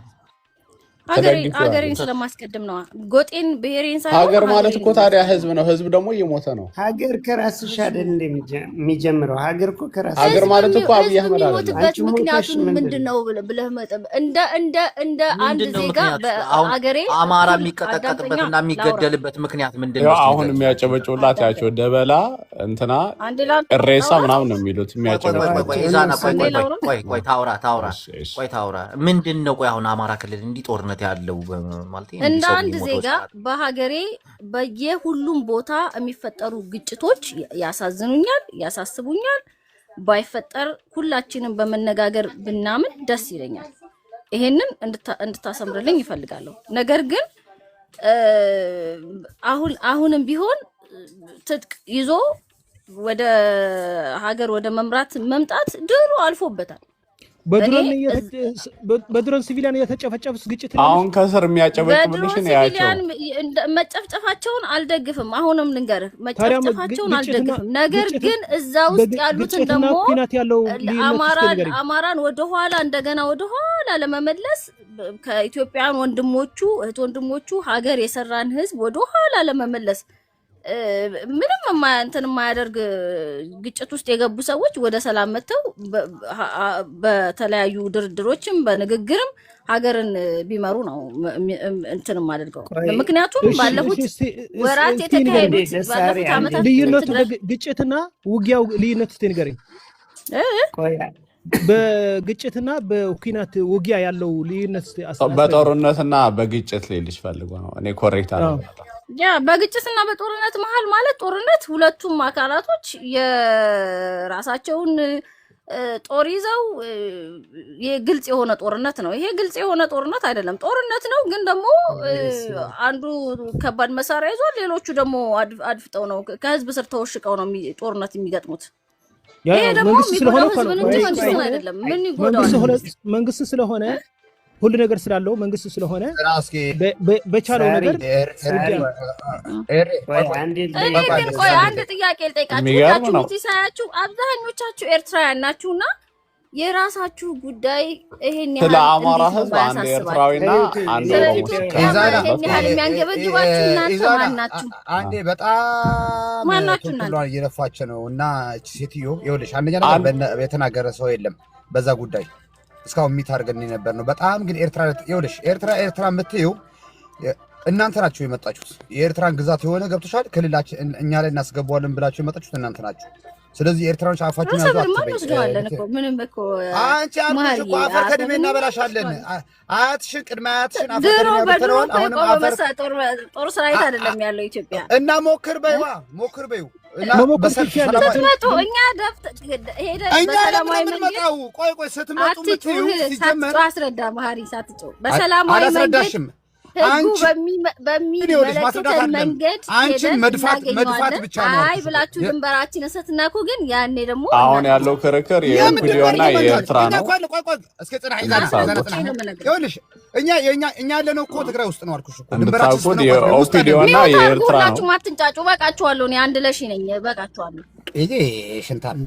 ሀገሬን ስለማስቀድም ነው። ጎጤን ብሔሬን ሳይሆን ሀገር ማለት እኮ ታዲያ ህዝብ ነው። ህዝብ ደግሞ እየሞተ ነው። ሀገር ከራስሽ አይደል እንደሚጀምረው? ሀገር እኮ ከራስሽ። ሀገር ማለት እኮ አብይ አህመድ የሚሞትበት ምክንያቱ ምንድነው ብለህ እንደ አንድ ዜጋ በሀገሬ አማራ የሚቀጠቀጥበትና የሚገደልበት ምክንያት ምንድነው? አሁን የሚያጨበጭቡላት ያቸው ደበላ እንትና እሬሳ ምናምን ነው የሚሉት የሚያጨበጭቡላት። ቆይ ታውራ ምንድነው? ቆይ አሁን አማራ ክልል እንዲህ ጦርነት ያለው ማለት እንደ አንድ ዜጋ በሀገሬ በየሁሉም ቦታ የሚፈጠሩ ግጭቶች ያሳዝኑኛል፣ ያሳስቡኛል። ባይፈጠር ሁላችንም በመነጋገር ብናምን ደስ ይለኛል። ይሄንን እንድታሰምርልኝ ይፈልጋለሁ። ነገር ግን አሁንም ቢሆን ትጥቅ ይዞ ወደ ሀገር ወደ መምራት መምጣት ድሮ አልፎበታል። በድሮን ሲቪሊያን የተጨፈጨፉት ግጭት አሁን ከስር የሚያጨበጭብልሽ ነው ያቸው። መጨፍጨፋቸውን አልደግፍም። አሁንም ልንገርህ መጨፍጨፋቸውን አልደግፍም። ነገር ግን እዛ ውስጥ ያሉትን ደግሞ አማራን ወደኋላ እንደገና ወደኋላ ለመመለስ ከኢትዮጵያውያን ወንድሞቹ እህት ወንድሞቹ ሀገር የሰራን ህዝብ ወደኋላ ለመመለስ ምንም እንትን የማያደርግ ግጭት ውስጥ የገቡ ሰዎች ወደ ሰላም መተው በተለያዩ ድርድሮችም በንግግርም ሀገርን ቢመሩ ነው እንትን የማደርገው። ምክንያቱም ባለፉት ወራት የተካሄዱት ባለፉት ዓመታት ልዩነቱ ግጭትና ውጊያው ልዩነቱ ንገረኝ። በግጭትና በኩናት ውጊያ ያለው ልዩነት በጦርነትና በግጭት ሊልሽ ፈልጎ ነው። እኔ ኮሬክት አደረኩ። በግጭትና በጦርነት መሃል ማለት ጦርነት ሁለቱም አካላቶች የራሳቸውን ጦር ይዘው የግልጽ የሆነ ጦርነት ነው። ይሄ ግልጽ የሆነ ጦርነት አይደለም፣ ጦርነት ነው። ግን ደግሞ አንዱ ከባድ መሳሪያ ይዟል፣ ሌሎቹ ደግሞ አድፍጠው ነው ከህዝብ ስር ተወሽቀው ነው ጦርነት የሚገጥሙት። ይሄ ደግሞ የሚጎዳው ህዝብን እንጂ መንግስትን አይደለም። ምን ይጎዳዋል? መንግስት ስለሆነ ሁሉ ነገር ስላለው መንግስት ስለሆነ በቻለው ነገር ቆይ አንድ ጥያቄ ልጠይቃችሁ። ሁላችሁ ሳያችሁ አብዛኞቻችሁ ኤርትራውያን ናችሁና የራሳችሁ ጉዳይ ይሄን ያህል ስለ አማራ ህዝብ አንድ ኤርትራዊና አንድ የሚያንገበግባችሁ እናንተ ማን ናችሁ? አንዴ በጣም ትክክሏን እየለፋች ነው። እና እቺ ሴትዮ ይኸውልሽ አንደኛ ነገር የተናገረ ሰው የለም በዛ ጉዳይ እስካሁን የሚታርገን ነበር ነው። በጣም ግን ኤርትራ ይኸውልሽ ኤርትራ የምትይው እናንተ ናችሁ የመጣችሁት። የኤርትራን ግዛት የሆነ ገብቶሻል ክልላችን እኛ ላይ እናስገባዋለን ብላችሁ የመጣችሁት እናንተ ናችሁ። ስለዚህ ኤርትራኖች አፋችሁን ያዙ አንቺ አልኩሽ እኮ አፈር ከድሜ እናበላሻለን። አያትሽን ቅድመ አያትሽን አፈር ከድሜ ያበተነዋል። አሁንም አፈር ጦር ሰራዊት አይደለም ያለው ኢትዮጵያ እና ሞክር በይዋ እና ስትመጡ እኛ በሰላማዊ መንገድ ቆይ ስትመጡ ምትዩ ሲጀመር አስረዳ መሀሪ ሳትጮህ በሰላማዊ መንገድ ህጉ በሚመለከተን መንገድ አንቺን መድፋት ብቻ ነው። አይ ብላችሁ ድንበራችንን ስትነኩ ግን ያኔ ደግሞ አሁን ያለው ክርክር የኦፒዲዮና የኤርትራ ነው። ቆይ እስከ ጽናህ ይኸውልሽ እኛ ያለነው እኮ ትግራይ ውስጥ ነው አልኩሽ እኮ ድንበራችን የኦፒዲዮና የኤርትራ ነው። ሁላችሁም አትንጫጩ። በቃችኋለሁ። እኔ አንድ ለሺ ነኝ። በቃችኋለሁ። ይሄ ሽንታን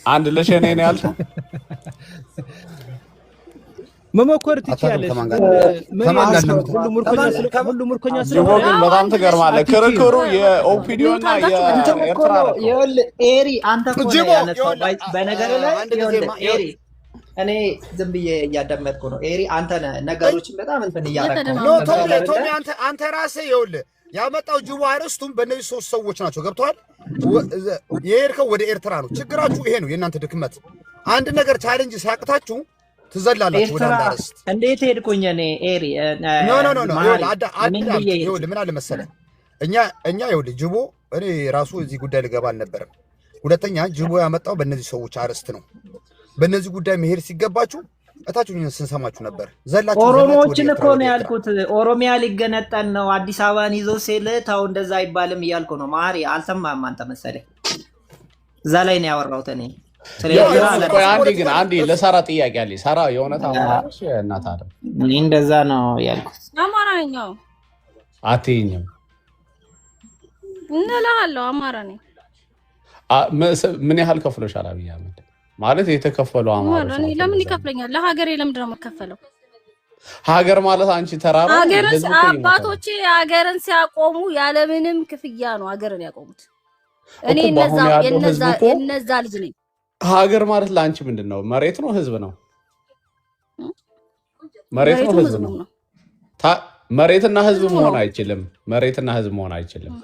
አንድ ለሺ ነኝ ያልኩት መሞከር ትችያለሽ። ሁሉ ምርኮኛ ስለሆነ በጣም ትገርማለህ። ክርክሩ የኦፒዲዮና የኤርትራ ነው። ኤሪ አንተ እኮ ነው ያነሳው። በነገር ላይ ኤሪ እኔ ዝም ብዬ እያዳመጥኩ ነው። ኤሪ አንተ ነገሮችን በጣም እንትን እያደረግህ ነው። ቶሚ አንተ ራስህ ይኸውልህ ያመጣው ጅቡ አርስቱም በእነዚህ ሶስት ሰዎች ናቸው። ገብተዋል። የሄድከው ወደ ኤርትራ ነው። ችግራችሁ ይሄ ነው የእናንተ ድክመት። አንድ ነገር ቻሌንጅ ሲያቅታችሁ ትዘላላችሁ ወደ አንዳርስት። እንዴት ሄድኩኝ እኔ ኤሪ ኖ ይኸውልህ ምን አለ መሰለህ እኛ ይኸውልህ ጅቦ እኔ ራሱ እዚህ ጉዳይ ልገባ አልነበረም። ሁለተኛ ጅቦ ያመጣው በእነዚህ ሰዎች አርስት ነው። በእነዚህ ጉዳይ መሄድ ሲገባችሁ እታችሁን ስንሰማችሁ ነበር። ዘላችሁ ኦሮሞዎችን እኮ ነው ያልኩት። ኦሮሚያ ሊገነጠል ነው አዲስ አበባን ይዞ ሲል ታው እንደዛ አይባልም እያልኩ ነው። ማሪ አልሰማህም አንተ መሰለኝ። እዛ ላይ ነው ያወራሁት እኔ። አንዴ ለሳራ ጥያቄ አለ። ሳራ የእውነት አማራሽ እናት አይደል? እንደዛ ነው ያልኩት። አማራ ነኝ አትይኝም እንላለሁ። አማራ ነኝ። ምን ያህል ከፍሎሻል አብይ አህመድ? ማለት የተከፈለው አማራ ለምን ይከፍለኛል? ለሀገሬ ለምንድን ነው የምከፈለው? ሀገር ማለት አንቺ ተራራ ሀገርን አባቶቼ ሀገርን ሲያቆሙ ያለምንም ክፍያ ነው ሀገርን ያቆሙት። እኔ እነዛ ልጅ ነኝ። ሀገር ማለት ለአንቺ ምንድነው? መሬት ነው? ህዝብ ነው? መሬት ነው? ህዝብ ነው? መሬትና ህዝብ መሆን አይችልም። መሬትና ህዝብ መሆን አይችልም።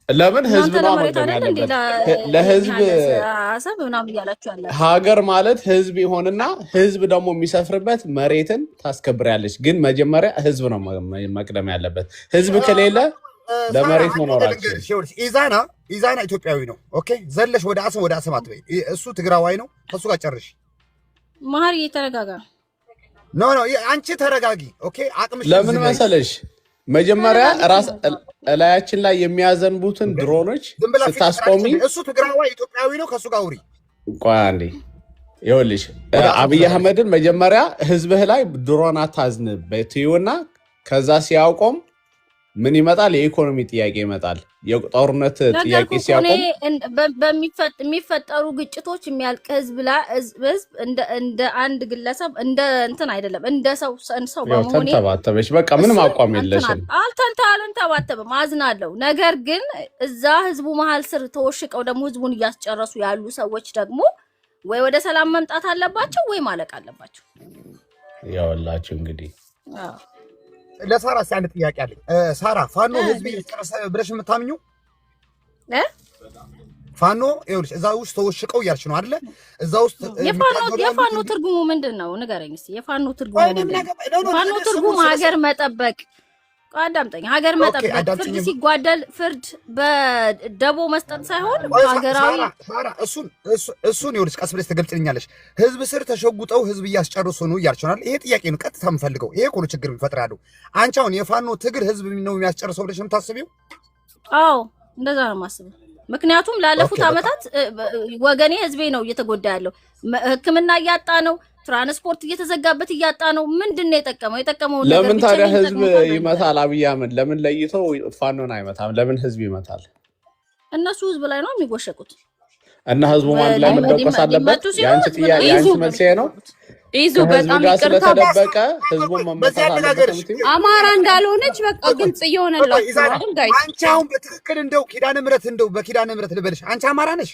ለምን ህዝብ ነው መቀደም ያለበት? ለህዝብ አሰብ ምናምን እያላችሁ ያላችሁ ሀገር ማለት ህዝብ ይሆንና ህዝብ ደግሞ የሚሰፍርበት መሬትን ታስከብራለች። ግን መጀመሪያ ህዝብ ነው መቅደም ያለበት። ህዝብ ከሌለ ለመሬት መኖራችን ኢዛና ኢትዮጵያዊ ነው። ኦኬ ዘለሽ ወደ አሰብ አትበይ። እሱ ትግራዋይ ነው። ከሱ ጋር ጨርሽ። መሀሪ ተረጋጋ። ኖ አንቺ ተረጋጊ። ኦኬ አቅምሽ ለምን መሰለሽ መጀመሪያ ራስ እላያችን ላይ የሚያዘንቡትን ድሮኖች ስታስቆሚ እሱ ትግራዋይ ኢትዮጵያዊ ነው። ከሱ ጋር ውሪ። ቆይ አንዴ ይኸውልሽ አብይ አህመድን መጀመሪያ ህዝብህ ላይ ድሮን አታዝንበት ይውና ከዛ ሲያውቆም ምን ይመጣል? የኢኮኖሚ ጥያቄ ይመጣል። የጦርነት ጥያቄ ሲያቆም የሚፈጠሩ ግጭቶች የሚያልቅ ህዝብ እንደ አንድ ግለሰብ እንደ እንትን አይደለም፣ እንደ ሰው በመሆኔ ተንተባተበሽ። በቃ ምንም አቋም የለሽም። አልተንተባተበም፣ አዝናለሁ። ነገር ግን እዛ ህዝቡ መሀል ስር ተወሽቀው ደግሞ ህዝቡን እያስጨረሱ ያሉ ሰዎች ደግሞ ወይ ወደ ሰላም መምጣት አለባቸው ወይ ማለቅ አለባቸው። ያወላችሁ እንግዲህ ለሳራ አንድ ጥያቄ አለኝ። ሳራ ፋኖ ህዝብ ይጨርሰ ብለሽ የምታምኙ ፋኖ ይኸውልሽ እዛ ውስጥ ተወሽቀው እያልሽ ነው አይደለ? እዛ ውስጥ የፋኖ ትርጉሙ ምንድነው? ንገረኝ እስኪ። የፋኖ ትርጉሙ ሀገር መጠበቅ። አዳምጠኝ። ሀገር መጠበቅ ፍርድ ሲጓደል ፍርድ በደቦ መስጠት ሳይሆን ሀገራዊ እሱን ይኸውልሽ ቀስ ብለሽ ትገልጽልኛለሽ። ህዝብ ስር ተሸጉጠው ህዝብ እያስጨርሱ ነው እያልሽ ነው። ይሄ ጥያቄ ነው ቀጥታ የምፈልገው። ይሄ እኮ ነው ችግር የሚፈጥራሉ። አንቺ አሁን የፋኖ ትግል ህዝብ ነው የሚያስጨርሰው ብለሽ የምታስቢው? አዎ እንደዛ ነው የማስበው። ምክንያቱም ላለፉት ዓመታት ወገኔ ህዝቤ ነው እየተጎዳ ያለው። ሕክምና እያጣ ነው። ትራንስፖርት እየተዘጋበት እያጣ ነው። ምንድነው የጠቀመው ነገር? ለምን ታዲያ ህዝብ ይመታል? አብይ አህመድ ለምን ለይቶ ፋኖን አይመታም? ለምን ህዝብ ይመታል? እነሱ ህዝብ ላይ ነው የሚጎሸቁት እና ህዝቡ ማለት ላይ መደቆስ አለበት። ያንቺ ጥያቄ ያንቺ መልስ ነው። ይዙ በጣም ይቅርታ ተደበቀ ህዝቡ መመታት አለበት። አማራ እንዳልሆነች በቃ ግልጽ እየሆነላችሁ አይደል ጋይስ? አንቺ አሁን በትክክል እንደው ኪዳነ ምህረት ልበልሽ፣ አንቺ አማራ ነሽ?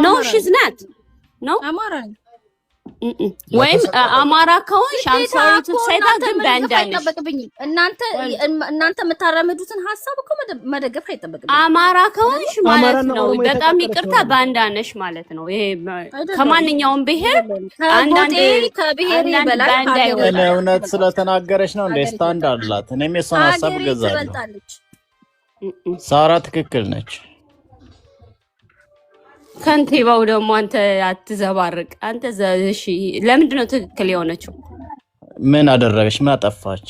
ኖ ሺዝ ናት ኖ አማራ ነኝ ወይም አማራ ከሆንሽ አንሳሪ ትሳይታ ግን ባንዳ ነሽ። እናንተ የምታራምዱትን ሀሳብ እኮ መደገፍ አይጠበቅብኝ። አማራ ከሆንሽ ማለት ነው በጣም ይቅርታ ባንዳ ነሽ ማለት ነው። ይሄ ከማንኛውም ብሄር አንዳንዴ ከብሄር በላይ እውነት ስለተናገረች ነው እንደ ስታንድ አላት። እኔም የሷን ሀሳብ ገዛለሁ። ሳራ ትክክል ነች። ከንቲባው ደግሞ አንተ አትዘባርቅ። አንተ እሺ ለምንድን ነው ትክክል የሆነችው? ምን አደረገች? ምን አጠፋች?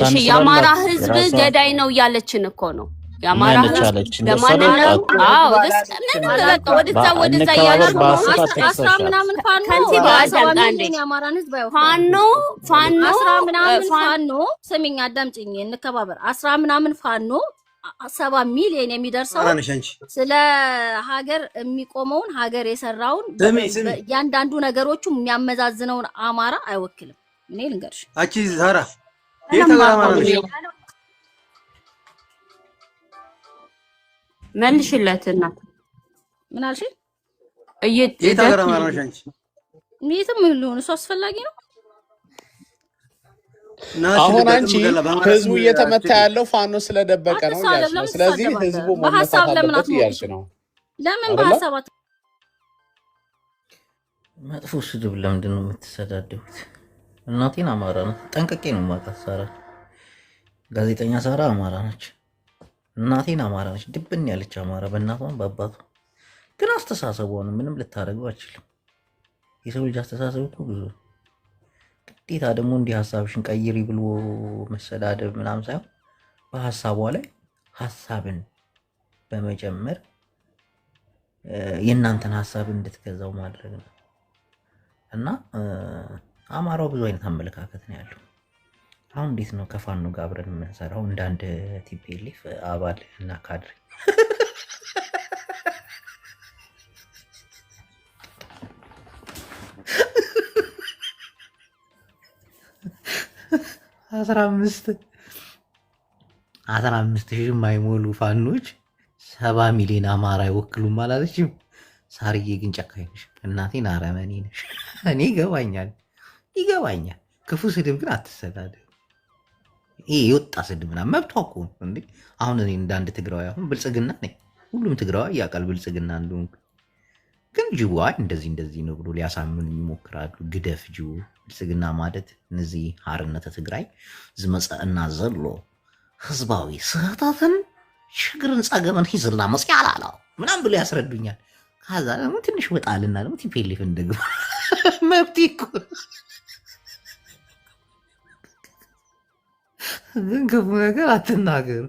እሺ የአማራ ህዝብ ገዳይ ነው እያለችን እኮ ነው። የአማራ ህዝብ ለማንም ነው። አዎ ወደዛ ያለው አስራ ምናምን ፋኖ ከንቲባ አዳምጣንዴ ፋኖ አስራ ምናምን ፋኖ ስሚኝ፣ አዳምጪኝ፣ እንከባበር። 10 ምናምን ፋኖ 7 ሚሊዮን የሚደርሰው ስለ ሀገር የሚቆመውን ሀገር የሰራውን ያንዳንዱ ነገሮቹ የሚያመዛዝነውን አማራ አይወክልም። እኔ ልንገርሽ አቺ ዛራ የታጋማራሽ መልሽለትና ምን አልሽ? የታጋማራሽ አንቺ ምንም ሊሆን እሱ አስፈላጊ ነው። አሁን አንቺ ህዝቡ እየተመታ ያለው ፋኖ ስለደበቀ ነው ያልሽ ነው። ስለዚህ ህዝቡ መመታት አለበት ያልሽ ነው። ለምን በሐሳባት መጥፎ ስድብ ለምንድን ነው የምትሰዳደቡት? እናቴን አማራ ነው ጠንቅቄ ነው የማውቃት። ሳራ ጋዜጠኛ ሳራ አማራ ነች። እናቴን አማራ ነች። ድብን ያለች አማራ በእናቷም በአባቷ። ግን አስተሳሰቧን ምንም ልታደርገው አትችልም። የሰው ልጅ አስተሳሰብ እኮ ብዙ ግዴታ ደግሞ እንዲህ ሀሳብሽን ቀይሪ ብሎ መሰዳደብ ምናምን ሳይሆን በሀሳቧ ላይ ሀሳብን በመጨመር የእናንተን ሀሳብ እንድትገዛው ማድረግ ነው። እና አማራው ብዙ አይነት አመለካከት ነው ያለው። አሁን እንዴት ነው ከፋኖ ጋር አብረን የምንሰራው እንደ አንድ ቲፒኤልኤፍ አባል እና ካድሬ? 15 ሺህ የማይሞሉ ፋኖች 70 ሚሊዮን አማራ አይወክሉም አላለችም። ሳርዬ ግን ጨካኝ ነሽ፣ እናቴን አረመኔ ነሽ። እኔ ይገባኛል። ክፉ ስድብ ግን አትሰዳደብ። ይሄ የወጣ ስድብ ምናምን መብቷ እኮ ነው እንዴ። አሁን እኔ እንደ አንድ ትግራዊ አሁን ብልጽግና ነኝ፣ ሁሉም ትግራዊ ያውቃል ብልጽግና እንደሆንኩ። ግን ጅቡ አይ እንደዚህ ነው ብሎ ሊያሳምኑ ይሞክራሉ። ግደፍ ጅቡ ብልጽግና ማለት እነዚህ ሓርነተ ትግራይ ዝመፀአና ዘሎ ህዝባዊ ስህተትን ሽግርን ፀገመን ሂዝላ መፅያ አላላው ምናምን ብሎ ያስረዱኛል። ከዛ ደግሞ ትንሽ ወጣልና ደግሞ ቲፔሌፍ እንደግባ መብት እኮ ግን ክፉ ነገር አትናገሩ።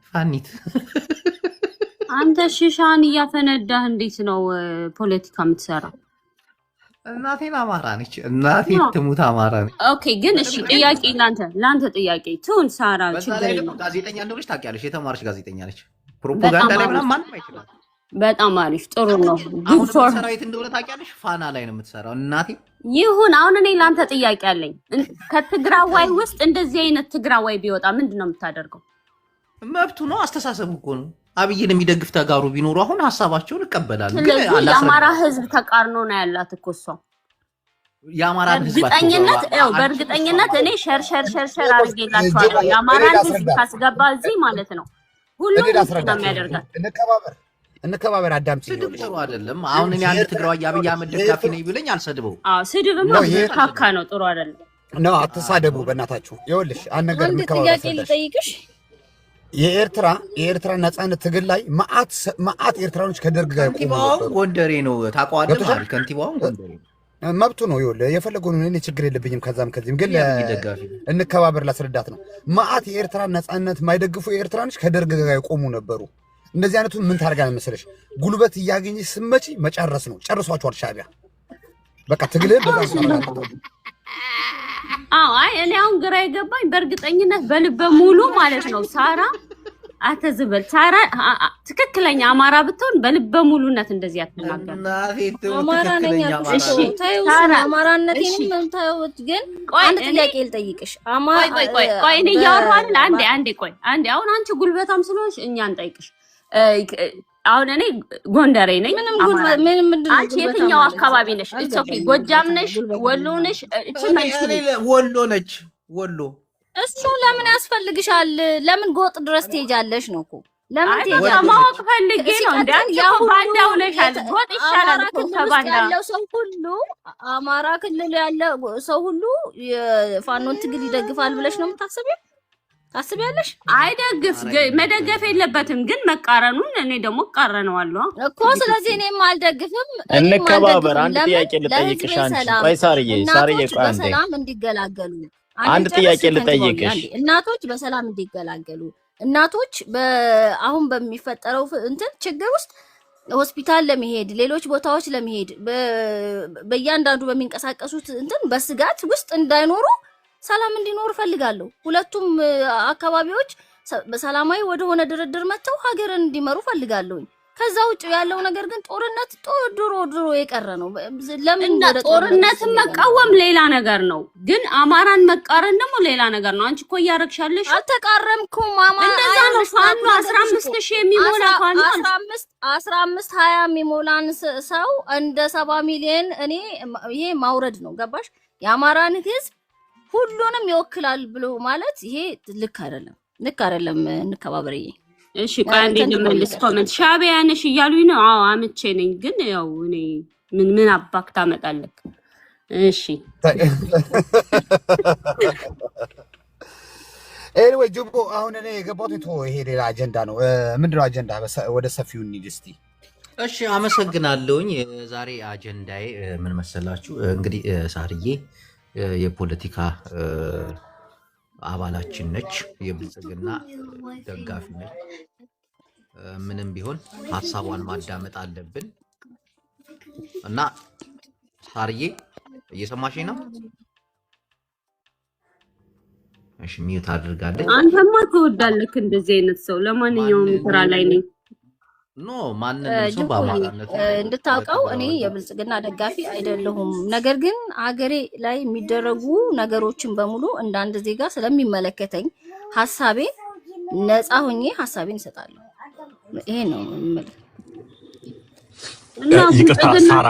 ፋኒት አንተ ሽሻን እያፈነዳህ እንዴት ነው ፖለቲካ የምትሰራው? እናቴን አማራ ነች። እናቴ ትሙት አማራ ነች። ኦኬ ግን እሺ ጥያቄ ለአንተ ጥያቄ ትሁን ሳራ ችግር የለም። ጋዜጠኛ እንደሆነች ታውቂያለሽ። የተማረች ጋዜጠኛ ነች። ፕሮፓጋንዳ ላይ ምናምን ማንም አይችላል። በጣም አሪፍ ጥሩ ነው። አሁን ሰራዊት እንደሆነ ታውቂያለሽ። ፋና ላይ ነው የምትሰራው እናቴ። ይሁን አሁን እኔ ለአንተ ጥያቄ አለኝ። ከትግራዋይ ውስጥ እንደዚህ አይነት ትግራዋይ ቢወጣ ምንድን ነው የምታደርገው? መብቱ ነው። አስተሳሰቡ እኮ ነው። አብይን የሚደግፍ ተጋሩ ቢኖሩ አሁን ሀሳባቸውን እቀበላለሁ። ግን የአማራ ህዝብ ተቃርኖ ነው ያላት እኮ እሷ። የአማራ ህዝብ በእርግጠኝነት እኔ ሸር አድርጌላችኋለሁ። የአማራን ህዝብ ካስገባ እዚህ ማለት ነው ሁሉም ነው የሚያደርጋት። እንከባበር አዳምጪ። ስድብ ጥሩ አይደለም። አሁን እኔ አንድ ትግራዋይ የአብይ አህመድ ደጋፊ ነኝ ብለኝ አልሰድበው። ስድብማ ካካ ነው፣ ጥሩ አይደለም። ነው አትሳደቡ በእናታችሁ። ይኸውልሽ አንድ ነገር እንከባበር። ጥያቄ ልጠይቅሽ። የኤርትራ ነፃነት ትግል ላይ መዓት ኤርትራኖች ከደርግ ጋር ከንቲባው ጎንደሬ ነው ታውቀዋለህ ማለት ከንቲባው ጎንደሬ ነው። መብቱ ነው። ይኸውልህ የፈለገውን እኔ ችግር የለብኝም ከዛም ከዚህም። ግን እንከባበር ላስረዳት ነው። መዓት የኤርትራ ነፃነት የማይደግፉ ኤርትራኖች ከደርግ ጋር የቆሙ ነበሩ። እንደዚህ አይነቱ ምን ታደርጋለህ መሰለሽ? ጉልበት እያገኘሽ ስትመጪ መጨረስ ነው። ጨርሷቸዋል ሻዕቢያ። በቃ ትግልህን በጣም አይ እኔ አሁን ግራ የገባኝ በእርግጠኝነት በልበ ሙሉ ማለት ነው ሳራ አተዝበል ሳራ ትክክለኛ አማራ ብትሆን በልበ ሙሉነት እንደዚህ አትናገር። አማራ ነኝ ያልኩሽ ሳራ አማራነቴንም እንታውት። ግን አንድ ጥያቄ ልጠይቅሽ። ቆይ እኔ እያወራሁ አይደል? አንዴ ቆይ አንዴ። አሁን አንቺ ጉልበታም ስለሆንሽ እኛ እንጠይቅሽ። አሁን እኔ ጎንደሬ ነኝ። አንቺ የትኛው አካባቢ ነሽ? ኦኬ ጎጃም ነሽ? ወሎ ነሽ? ወሎ ነች። ወሎ እሱ ለምን ያስፈልግሻል? ለምን ጎጥ ድረስ ትሄጃለሽ ነው እኮ? ለምን ትሄጃለሽ? ማወቅ ፈልጌ ነው። እንዳንቺ ያው ባንዳው ነሻል። ጎጥ ይሻላል እኮ ከባንዳ። ያለው ሰው ሁሉ አማራ ክልል ያለው ሰው ሁሉ የፋኖን ትግል ይደግፋል ብለሽ ነው የምታስቢው? ታስቢያለሽ? አይደግፍ መደገፍ የለበትም ግን መቃረኑን እኔ ደግሞ እቃረነዋለሁ እኮ። ስለዚህ እኔም አልደግፍም። እንከባበር። አንድ ጥያቄ ልጠይቅሽ። አንቺ ቆይ ሳርዬ ቆይ በሰላም እንዲገላገሉ አንድ ጥያቄ ልጠይቅሽ። እናቶች በሰላም እንዲገላገሉ እናቶች አሁን በሚፈጠረው እንትን ችግር ውስጥ ሆስፒታል ለመሄድ ሌሎች ቦታዎች ለመሄድ በእያንዳንዱ በሚንቀሳቀሱት እንትን በስጋት ውስጥ እንዳይኖሩ ሰላም እንዲኖር ፈልጋለሁ። ሁለቱም አካባቢዎች በሰላማዊ ወደሆነ ድርድር መጥተው ሀገርን እንዲመሩ ፈልጋለሁ። ከዛ ውጭ ያለው ነገር ግን ጦርነት ድሮ የቀረ ነው። ለምን ጦርነትን መቃወም ሌላ ነገር ነው፣ ግን አማራን መቃረን ደግሞ ሌላ ነገር ነው። አንቺ እኮ እያረግሻለሽ። አልተቃረምኩም። እንደዛ ነው። ፋኖ 15,000 የሚሞላ ፋኖ 15-20 የሚሞላን ሰው እንደ 70 ሚሊዮን እኔ ይሄ ማውረድ ነው። ገባሽ? የአማራን ህዝብ ሁሉንም ይወክላል ብሎ ማለት ይሄ ልክ አይደለም። እንከባበርዬ። እሺ ቆይ አንዴ ልመልስ። ኮሜንት ሻዕቢያ ነሽ እያሉኝ ነው። አዎ አምቼ ነኝ፣ ግን ያው እኔ ምን አባክ ታመጣለህ? እሺ ኤኒዌይ ጅቦ አሁን እኔ የገባሁት ይሄ ሌላ አጀንዳ ነው። ምንድነው አጀንዳ? ወደ ሰፊው እንሂድ እስቲ። እሺ አመሰግናለሁኝ። ዛሬ አጀንዳዬ ምን መሰላችሁ? እንግዲህ ሳርዬ የፖለቲካ አባላችን ነች፣ የብልጽግና ደጋፊ ነች። ምንም ቢሆን ሀሳቧን ማዳመጥ አለብን እና ሳርዬ እየሰማሽ ነው? እሺ ሚዩት አድርጋለች። አንተማ ትወዳለህ እንደዚህ አይነት ሰው። ለማንኛውም ስራ ላይ ነኝ። ኖ ማንንም ሰው በአማራነት እንድታውቀው እኔ የብልጽግና ደጋፊ አይደለሁም። ነገር ግን አገሬ ላይ የሚደረጉ ነገሮችን በሙሉ እንዳንድ ዜጋ ስለሚመለከተኝ ሐሳቤን ነፃ ሆኜ ሐሳቤን እሰጣለሁ። ይሄ ነው ማለት። ይቅርታ ሳራ፣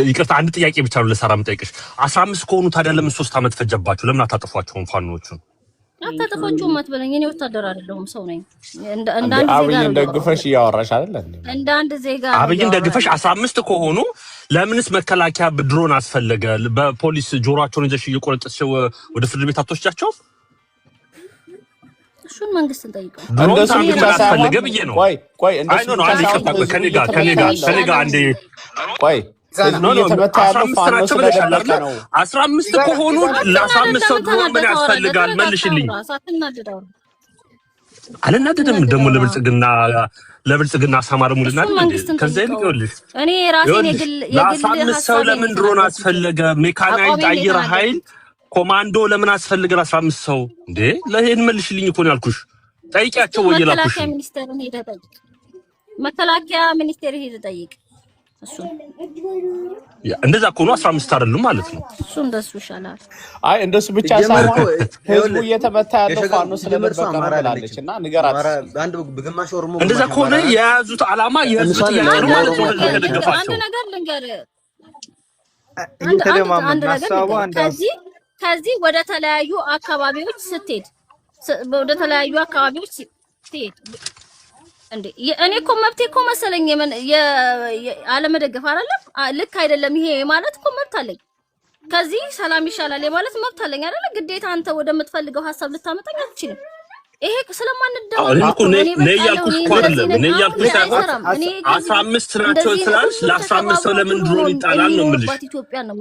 ይቅርታ አንድ ጥያቄ ብቻ ነው ለሳራ የምጠይቅሽ። 15 ከሆኑ ታዲያ ለምን 3 ዓመት ፈጀባችሁ? ለምን አታጠፏቸውም ፋኖቹን? አታጠፏቸውም አትበለኝ። እኔ ወታደር አይደለሁም ሰው ነኝ። እንደ አንድ ዜጋ አብይን ደግፈሽ እያወራሽ አይደል እንዴ? እንደ አንድ ዜጋ አብይን ደግፈሽ 15 ከሆኑ ለምንስ መከላከያ ድሮን አስፈለገ? በፖሊስ ጆሮአቸውን ይዘሽ እየቆረጠሽ ወደ ፍርድ ቤት አትወስጃቸው? እሱን መንግስትን ጠይቀው። እንደሱ ብቻ ሳይሆን ብዬ ነው። ቆይ እንደሱ ብቻ ሳይሆን ከኔ ጋር አንዴ ቆይ ኖ 15 ከሆኑ ለ15 ሰው ድሮን ምን ያስፈልጋል? መልሽልኝ። አልናደድም ደግሞ ለብልጽግና ሰማር ሙልና ከዛ ይልቀውልሽ እኔ ራሴን የግል ለ15 ሰው ለምን ድሮን አስፈለገ? ሜካናይዝድ አየር ኃይል ኮማንዶ ለምን አስፈልገ? 15 ሰው እንዴ ለሄን መልሽልኝ እኮ ነው ያልኩሽ። ጠይቂያቸው ወይ ይላልኩሽ። መከላከያ ሚኒስቴር ሄደ ጠይቅ። እሱ እንደዛ ከሆኑ 15 አይደሉም ማለት ነው። እሱ እንደሱ ይሻላል። አይ እንደሱ ብቻ ሳይሆን ህዝቡ እየተመታ ያለው ፋኖ ስለበቀለ ማለችና ንገራት። እንደዛ ከሆነ የያዙት ዓላማ የህዝብ ጥያቄ ነው ማለት ነው። ለተደገፋቸው አንድ ነገር ልንገርህ፣ አንድ ነገር ከዚህ ወደ ተለያዩ አካባቢዎች ስትሄድ እንዴ እኔ እኮ መብቴ እኮ መሰለኝ አለመደገፍ አይደለም። ልክ አይደለም ይሄ ማለት እኮ መብት አለኝ። ከዚህ ሰላም ይሻላል ማለት መብት አለኝ አይደለ? ግዴታ አንተ ወደምትፈልገው ሐሳብ ልታመጣኝ አትችልም። ይሄ ስለማንደው እኔ ያልኩሽ እኮ አይደለም። እኔ ያልኩሽ ሳይሆን 15 ናቸው ስላልሽ ለ15 ሰው ለምን ድሮን ይጣላል ነው የምልሽ። ኢትዮጵያ ነው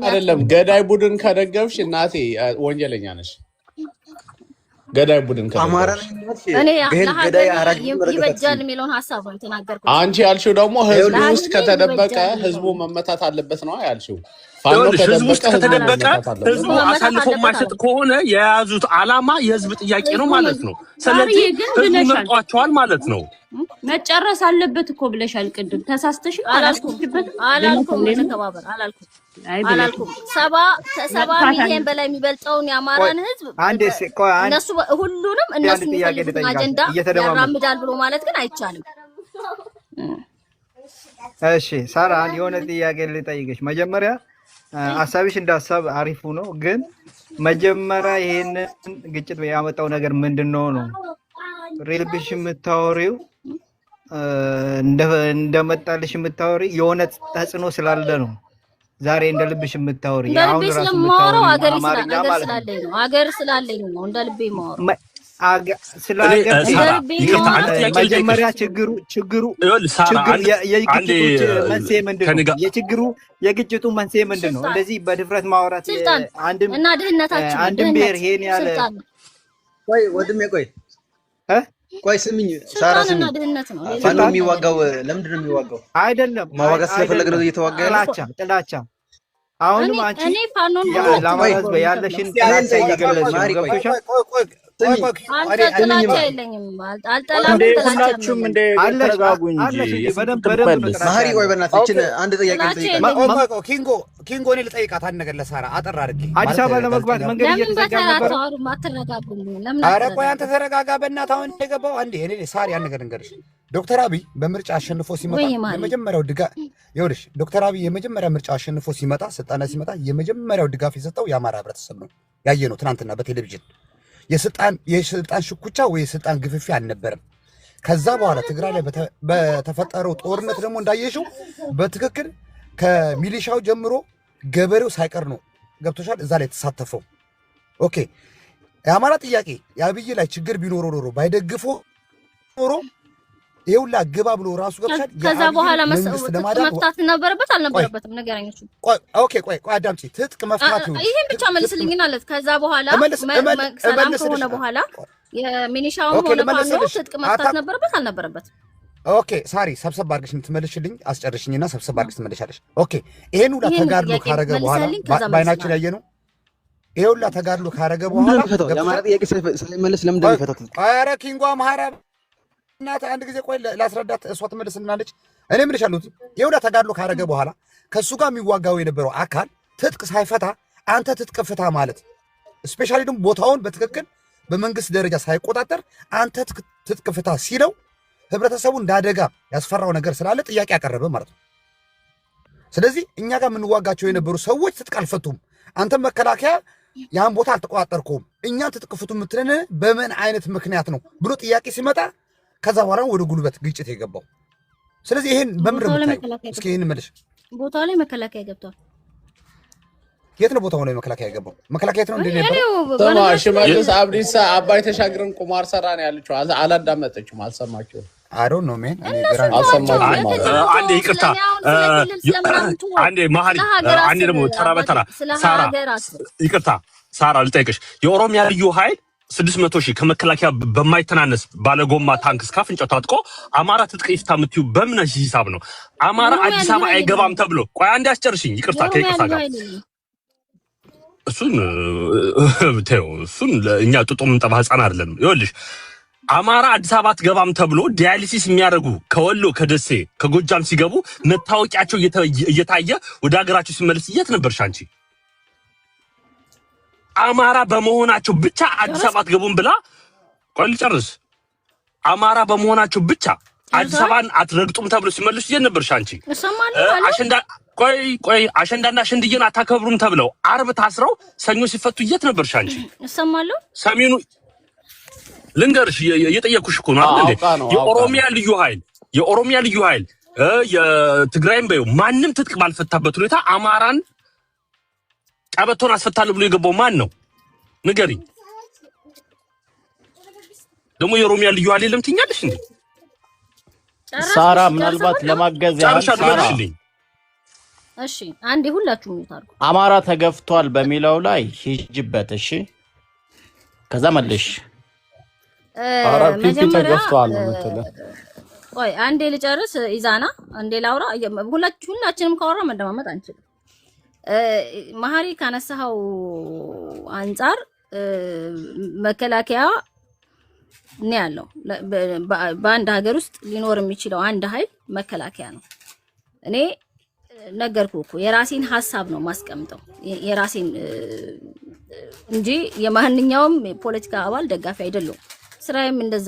አይደለም። ገዳይ ቡድን ከደገፍሽ እናቴ ወንጀለኛ ነሽ። ገዳይ ቡድን አማራ እኔ ለሀገር ይበጃል የሚለውን ሐሳብ ነው ተናገርኩት። አንቺ ያልሽው ደግሞ ህዝቡ ውስጥ ከተደበቀ ህዝቡ መመታት አለበት ነው ያልሽው። ህዝቡ ውስጥ ከተደበቀ ህዝቡ አሳልፎ የማይሰጥ ከሆነ የያዙት ዓላማ የህዝብ ጥያቄ ነው ማለት ነው። ስለዚህ ህዝቡ መርጧቸዋል ማለት ነው። መጨረስ አለበት እኮ ብለሻል ቅድም። ተሳስተሽ አላልኩም። ተከባበር አላልኩም። 70 ሚሊዮን በላይ የሚበልጠውን የአማራን ህዝብ እነሱ ሁሉንም እነሱ የሚፈልጉትን አጀንዳ ያራምዳል ብሎ ማለት ግን አይቻልም። እሺ ሳራ፣ የሆነ ጥያቄ ልጠይቅሽ። መጀመሪያ ሀሳብሽ እንደ ሀሳብ አሪፉ ነው፣ ግን መጀመሪያ ይሄንን ግጭት ያመጣው ነገር ምንድነው ነው ሪልብሽ የምታወሪው እንደመጣልሽ የምታወሪ የሆነ ተጽዕኖ ስላለ ነው ዛሬ እንደ ልብሽ የምታወሪ። አሁን ራሱ የምታወሪው ሀገር ስላለኝ ነው እንደ ልቤ የማወራው። መጀመሪያ ችግሩ የግጭቱ መንስኤ ምንድን ነው? እንደዚህ በድፍረት ማውራት እና ድህነታችን አንድም ብሔር ይሄን ያለ ቆይ ወድሜ ቆይ ስሚኝ ሳራ ስሚኝ፣ ፋኖ የሚዋጋው ለምንድን ነው የሚዋጋው? አይደለም ማዋጋት ስለፈለገ ነው እየተዋጋ ያለው። ጥላቻ አሁንም አንቺ ለአማራ ህዝብ ያለሽን ጥላቻ እየገለጽሽ ነው። ገብቶሻል? ሁላችሁም እንደ ተረጋጉ እንጂ ማህሪ ቆይ በእናትህ ይችን አንድ ጥያቄ ልጠይቃት። ኪንጎ እኔ ልጠይቃት አንድ ነገር ለሳራ አጠር አድርጌ። አዲስ አበባ ለመግባት መንገድ እየተዘጋ ነበር። ኧረ ቆይ አንተ ተረጋጋ በእናትህ። አሁን የገባው አንዴ እኔ ሳሪ ያን ነገር እንገርሽ። ዶክተር አብይ በምርጫ አሸንፎ ሲመጣ የመጀመሪያው ድጋፍ ይኸውልሽ፣ ዶክተር አብይ የመጀመሪያ ምርጫ አሸንፎ ሲመጣ ስልጣን ሲመጣ የመጀመሪያው ድጋፍ የሰጠው የአማራ ህብረተሰብ ነው። ያየነው ትናንትና በቴሌቪዥን የስልጣን ሽኩቻ ወይ የስልጣን ግፍፊያ አልነበረም። ከዛ በኋላ ትግራይ ላይ በተፈጠረው ጦርነት ደግሞ እንዳየሽው በትክክል ከሚሊሻው ጀምሮ ገበሬው ሳይቀር ነው ገብቶሻል እዛ ላይ የተሳተፈው። ኦኬ የአማራ ጥያቄ የአብይ ላይ ችግር ቢኖረው ኖሮ ባይደግፈው ኖሮ ይኸውላ ግባ ብሎ ራሱ ገብቻል። ከዛ በኋላ መፍታት ነበረበት አልነበረበትም? ነገረኞቹ ኦኬ ቆይ አዳምጪ። ትጥቅ መፍታት ነው። ይሄን ብቻ መልስልኝና አለት ከዛ በኋላ ሰላም ከሆነ በኋላ የሚኒሻው ሆነ ፋኖ ትጥቅ መፍታት ነበረበት አልነበረበትም? ኦኬ ሳሪ ሰብሰብ አድርገሽ የምትመልሽልኝ አስጨርሽኝና ሰብሰብ አድርገሽ ትመልሻለሽ። ኦኬ ይሄን ሁላ ተጋድሎ ካረገ በኋላ ባይናችን ያየ ነው። ይሄ ሁላ ተጋድሎ ካረገ በኋላ የአማራ ጥያቄ ሳይመለስ ለምን እንደሚፈታት ኧረ ኪንጎ አማራ እናት አንድ ጊዜ ቆይ ላስረዳት እሷ ትመልስልናለች። እኔ ምን ልሻሉት ይሁዳ ተጋድሎ ካረገ በኋላ ከሱ ጋር የሚዋጋው የነበረው አካል ትጥቅ ሳይፈታ አንተ ትጥቅ ፍታ ማለት ስፔሻሊ ደግሞ ቦታውን በትክክል በመንግስት ደረጃ ሳይቆጣጠር አንተ ትጥቅ ፍታ ሲለው ህብረተሰቡ እንዳደጋ ያስፈራው ነገር ስላለ ጥያቄ ያቀረበ ማለት ነው። ስለዚህ እኛ ጋር የምንዋጋቸው የነበሩ ሰዎች ትጥቅ አልፈቱም። አንተ መከላከያ ያን ቦታ አልተቆጣጠርከውም፣ እኛን ትጥቅ ፍቱ የምትለን በምን አይነት ምክንያት ነው ብሎ ጥያቄ ሲመጣ ከዛ በኋላ ወደ ጉልበት ግጭት የገባው። ስለዚህ ይሄን በምድር ምታይ እስኪ ይሄን መልሽ። ቦታው ላይ መከላከያ ገብቷል። የት ነው ቦታው ላይ መከላከያ የገባው? መከላከያ የት ነው እንዴ ነበር? ተማሽ ሽመልስ አብዲሳ አባይ ተሻግረን ቁማር ሰራ ነው ያለችው። አላዳመጠችም፣ አልሰማችሁም? I don't know man። እኔ ግራ አልሰማችሁም ማለት አንዴ ይቅርታ፣ አንዴ መሀሪ፣ አንዴ ደግሞ ተራ በተራ ሳራ፣ ይቅርታ ሳራ ልጠይቅሽ። የኦሮሚያ ልዩ ኃይል 600,000 ከመከላከያ በማይተናነስ ባለጎማ ታንክ እስከ አፍንጫው ታጥቆ አማራ ትጥቅ ይፍታ የምትይው በምን ሂሳብ ነው? አማራ አዲስ አበባ አይገባም ተብሎ ቆይ አንዴ አስጨርሽኝ። ይቅርታ ከይቅርታ ጋር እሱን እኛ ጡጦ ምንጠባ ህፃን አይደለም። ይኸውልሽ አማራ አዲስ አበባ አትገባም ተብሎ ዲያሊሲስ የሚያደርጉ ከወሎ ከደሴ ከጎጃም ሲገቡ መታወቂያቸው እየታየ ወደ ሀገራቸው ሲመለስ የት ነበርሽ አንቺ? አማራ በመሆናቸው ብቻ አዲስ አበባ አትገቡም ብላ ቆይ ልጨርስ። አማራ በመሆናቸው ብቻ አዲስ አበባን አትረግጡም ተብሎ ሲመለሱ የት ነበርሽ አንቺ? አሸንዳ ቆይ አሸንዳና ሽንድዬን አታከብሩም ተብለው አርብ ታስረው ሰኞ ሲፈቱ የት ነበርሽ አንቺ? እሰማለሁ። ሰሜኑ ልንገርሽ እየጠየኩሽ እኮ ነው አይደል እንዴ? የኦሮሚያ ልዩ ኃይል የትግራይም በዩ ማንም ትጥቅ ባልፈታበት ሁኔታ አማራን ቀበቶን አስፈታለሁ ብሎ የገባው ማን ነው? ንገሪኝ። ደግሞ የኦሮሚያ ልዩ ኃይል የለም ትኛለሽ እንዴ? ሳራ ምናልባት ለማገዝ ያህል ሳራ እሺ አንዴ ሁላችሁም ይታርጉ። አማራ ተገፍቷል በሚለው ላይ ሂጅበት። እሺ ከዛ መልሽ። መጀመሪያ ቆይ አንዴ ልጨርስ። ኢዛና አንዴ ላውራ። ሁላችንም ካወራ መደማመጥ አንችልም። መሀሪ ካነሳው አንፃር መከላከያ ነው ያለው። በአንድ ሀገር ውስጥ ሊኖር የሚችለው አንድ ኃይል መከላከያ ነው። እኔ ነገርኩ እኮ የራሴን ሀሳብ ነው ማስቀምጠው የራሴን እንጂ የማንኛውም ፖለቲካ አባል ደጋፊ አይደለም። ስራዬም እንደዛ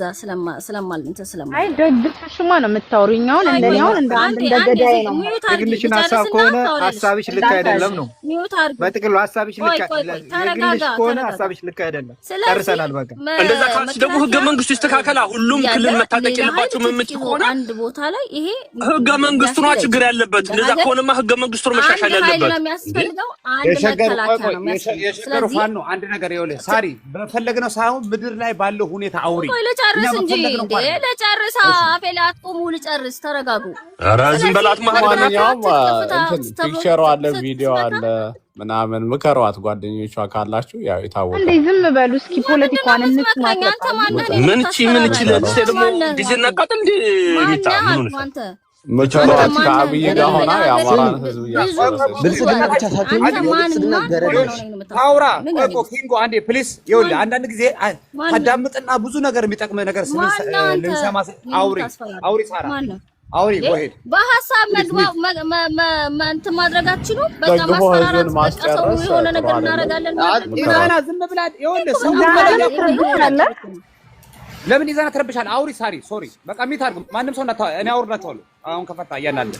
ስለማልንተ አይ ድርጅትሽማ ነው የምታወሪኛውን እንደኛውን እንደ አንድ እንደገዳይ ነው። የግልሽን ሀሳብ ከሆነ ሀሳብሽ ልክ አይደለም ነው በጥቅሉ ሀሳብሽ ልክ የግልሽ ከሆነ ሀሳብሽ ልክ አይደለም። ጨርሰናል በቃ። እንደዛ ካልሽ ደግሞ ህገ መንግስቱ ይስተካከላ። ሁሉም ክልል መታጠቅ የለባቸው መምጭ ከሆነ አንድ ቦታ ላይ ይሄ ህገ መንግስቱ ነው ችግር ያለበት። እንደዛ ከሆነማ ህገ መንግስቱ ነው መሻሻል ያለበት። የሸገሩ ፋኖ አንድ ነገር ይኸውልህ ሳሪ በፈለግነው ሳይሆን ምድር ላይ ባለው ሁኔታ አውሪ። ለጨርስ እንጂ ለጨርስ አፌላት ቆሙ ልጨርስ። ተረጋጉ። ኧረ ዝም በላት ማንኛውም ፒክቸሩ አለ ቪዲዮ አለ ምናምን ምከሯት ጓደኞቿ ካላችሁ ያው የታወቀ እንዴ ዝም በሉ እስኪ ፖለቲካውን እንስማት። ምን ለዚህ ደግሞ ጊዜ እናቃጥል እንዴ የሚታምን ምከሯት ከአብይ ጋር ሆና የአማራን ህዝብ ብልጽግና ብቻ ሳትሆን ብልጽግና ገረዶች አውራ እኮ ኪንጎ አንዴ ፕሊስ። ይኸውልህ አንዳንድ ጊዜ ታዳምጥና ብዙ ነገር የሚጠቅም ነገር ልንሰማ አውሪ ሳራ አውሪ ወሄድ በሐሳብ መግባው እንትን ማድረግ አትችሉም። በቃ ማስፈራራት በቃ የሆነ ነገር እናደርጋለን ማለት ነው። ኢዛና ዝም ብላ ይኸውልህ ሰው ማለት ለምን ኢዛና ተረብሻል? አውሪ ሳሪ ሶሪ በቃ ሚታርግ ማንም ሰው እኔ አውርዳቸዋለሁ። አሁን ከፈታ እያናለ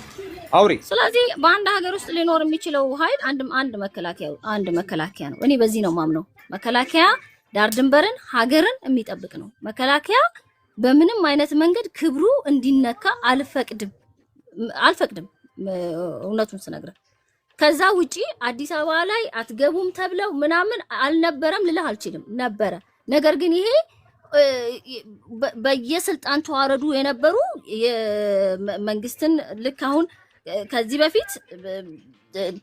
አውሪ። ስለዚህ በአንድ ሀገር ውስጥ ሊኖር የሚችለው ኃይል አንድ መከላከያ ነው። እኔ በዚህ ነው ማምነው። መከላከያ ዳር ድንበርን ሀገርን የሚጠብቅ ነው። መከላከያ በምንም አይነት መንገድ ክብሩ እንዲነካ አልፈቅድም። እውነቱን ስነግርህ ከዛ ውጪ አዲስ አበባ ላይ አትገቡም ተብለው ምናምን አልነበረም ልልህ አልችልም። ነበረ። ነገር ግን ይሄ በየስልጣን ተዋረዱ የነበሩ የመንግስትን ልክ አሁን ከዚህ በፊት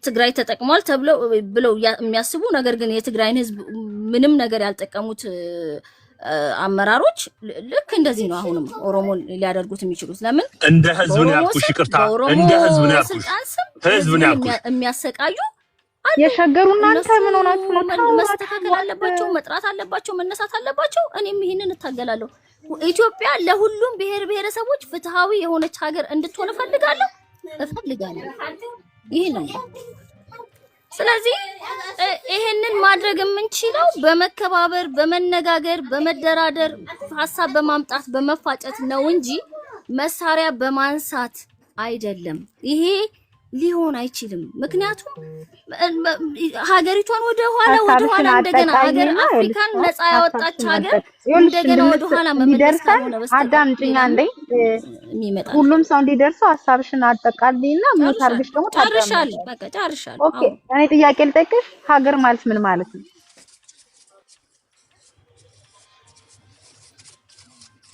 ትግራይ ተጠቅሟል ብለው የሚያስቡ ነገር ግን የትግራይን ህዝብ ምንም ነገር ያልጠቀሙት አመራሮች ልክ እንደዚህ ነው አሁንም ኦሮሞን ሊያደርጉት የሚችሉት። ለምን እንደ ህዝብ ነው ያልኩሽ። ይቅርታ እንደ ህዝብ ነው ያልኩሽ። ህዝብ ነው ያልኩሽ። የሚያሰቃዩ የሸገሩና አንተ ምን ሆናችሁ ነው? መስተካከል አለባቸው፣ መጥራት አለባቸው፣ መነሳት አለባቸው። እኔም ይሄንን እታገላለሁ። ኢትዮጵያ ለሁሉም ብሔር ብሔረሰቦች ፍትሃዊ የሆነች ሀገር እንድትሆን እፈልጋለሁ። ይሄ ነው። ስለዚህ ይሄንን ማድረግ የምንችለው በመከባበር፣ በመነጋገር፣ በመደራደር፣ ሐሳብ በማምጣት በመፋጨት ነው እንጂ መሳሪያ በማንሳት አይደለም። ይሄ ሊሆን አይችልም። ምክንያቱም ሀገሪቷን ወደ ኋላ እንደገና ሀገር አፍሪካን ነፃ ያወጣች ሀገር እንደገና ወደ ኋላ መመለስ ካልሆነ በስተቀር አዳምጪኝ አንዴ። ሁሉም ሰው እንዲደርሰው ሐሳብሽን አጠቃልይና ምን ታርግሽ ደግሞ ጨርሻለሁ። በቃ ጨርሻለሁ። ኦኬ እኔ ጥያቄ ልጠይቅሽ። ሀገር ማለት ምን ማለት ነው?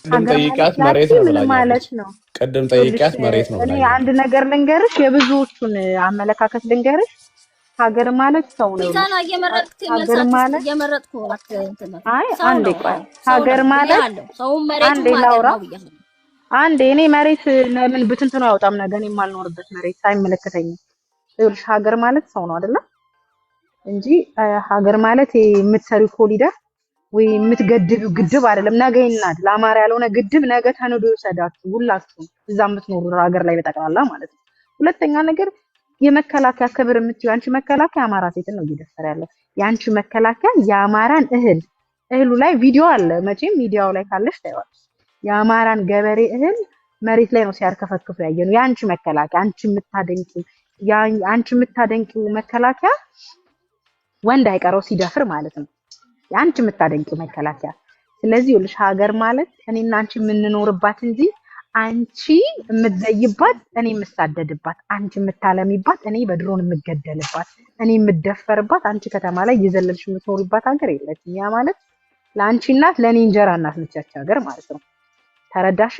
ቅድም ጠይቂያት መሬት ነው ብላኛለች። ቅድም ጠይቂያት መሬት ነው ብላኛለች። እኔ አንድ ነገር ልንገርሽ፣ የብዙዎቹን አመለካከት ልንገርሽ። ሀገር ማለት ሰው ነው። ዛና እየመረጥኩ አይ አንዴ ቆይ። ሀገር ማለት ሰው መሬት ማለት ነው። አንዴ እኔ መሬት ለምን ብትንትኑ ያወጣም ነገር እኔ የማልኖርበት መሬት አይመለከተኝም። ይኸውልሽ ሀገር ማለት ሰው ነው አይደለ እንጂ ሀገር ማለት የምትሰሪው ኮሪደር ወይ የምትገድቢው ግድብ አይደለም። ነገ ይናድ ለአማራ ያልሆነ ግድብ ነገ ተነዶ ይሰዳችሁ ሁላችሁ እዛ የምትኖሩ ሀገር ላይ በጠቅላላ ማለት ነው። ሁለተኛ ነገር የመከላከያ ክብር የምትይው አንቺ መከላከያ አማራ ሴትን ነው እየደፈረ ያለው። ያንቺ መከላከያ የአማራን እህሉ ላይ ቪዲዮ አለ፣ መቼም ሚዲያው ላይ ካለሽ ታይዋለሽ። የአማራን ገበሬ እህል መሬት ላይ ነው ሲያርከፈክፉ ያየነው። ያንቺ መከላከያ አንቺ የምታደንቂው መከላከያ ወንድ አይቀረው ሲደፍር ማለት ነው። ያንቺ የምታደንቂው መከላከያ። ስለዚህ ይኸውልሽ ሀገር ማለት እኔና አንቺ የምንኖርባት እንጂ አንቺ የምትዘይባት እኔ የምሳደድባት፣ አንቺ የምታለሚባት እኔ በድሮን የምገደልባት፣ እኔ የምደፈርባት፣ አንቺ ከተማ ላይ እየዘለልሽ የምትኖሪባት ሀገር የለችም። ያ ማለት ለአንቺ እናት ለኔ እንጀራ እናት ነች ሀገር ማለት ነው። ተረዳሽ?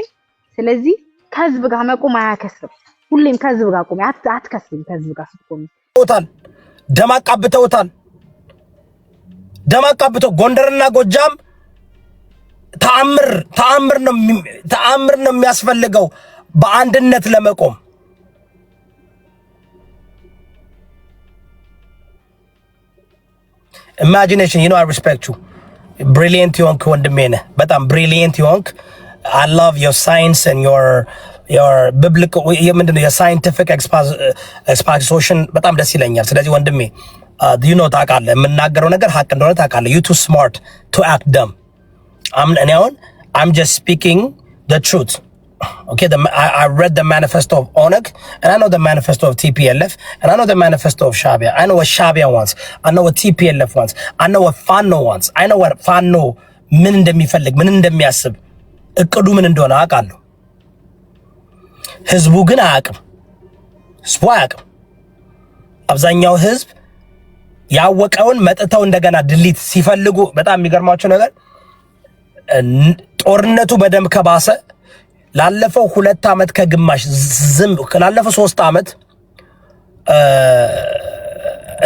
ስለዚህ ከህዝብ ጋር መቆም አያከስርም። ሁሌም ከህዝብ ጋር ቆሚ፣ አትከስሪም። ከህዝብ ጋር ስትቆሚ ደም አቃብተውታል። ደም አቃብተው ጎንደርና ጎጃም ተአምር ነው የሚያስፈልገው በአንድነት ለመቆም። ኢማጂኔሽን you know I respect you. Brilliant ዮንክ ወንድሜ ነህ፣ በጣም brilliant ዮንክ። I love your science and your biblical ምንድነው የሳይንቲፊክ exposition በጣም ደስ ይለኛል። ስለዚህ ወንድሜ you know ታውቃለህ፣ የምናገረው ነገር ሀቅ እንደሆነ ታውቃለህ። you too smart to act dumb. I'm just speaking the truth. Okay, I read the manifesto of ONG, and I know the manifesto of TPLF, and I know the manifesto of Shabia. I know what Shabia wants. I know what TPLF wants. I know what Fano wants. I know what Fano ምን እንደሚፈልግ ምን እንደሚያስብ እቅዱ ምን እንደሆነ አውቃለሁ። ህዝቡ ግን አያውቅም። አብዛኛው ህዝብ ያወቀውን መጥተው እንደገና ድሊት ሲፈልጉ በጣም የሚገርማቸው ነገር ጦርነቱ በደም ከባሰ ላለፈው 2 ዓመት ከግማሽ ላለፈው 3 ዓመት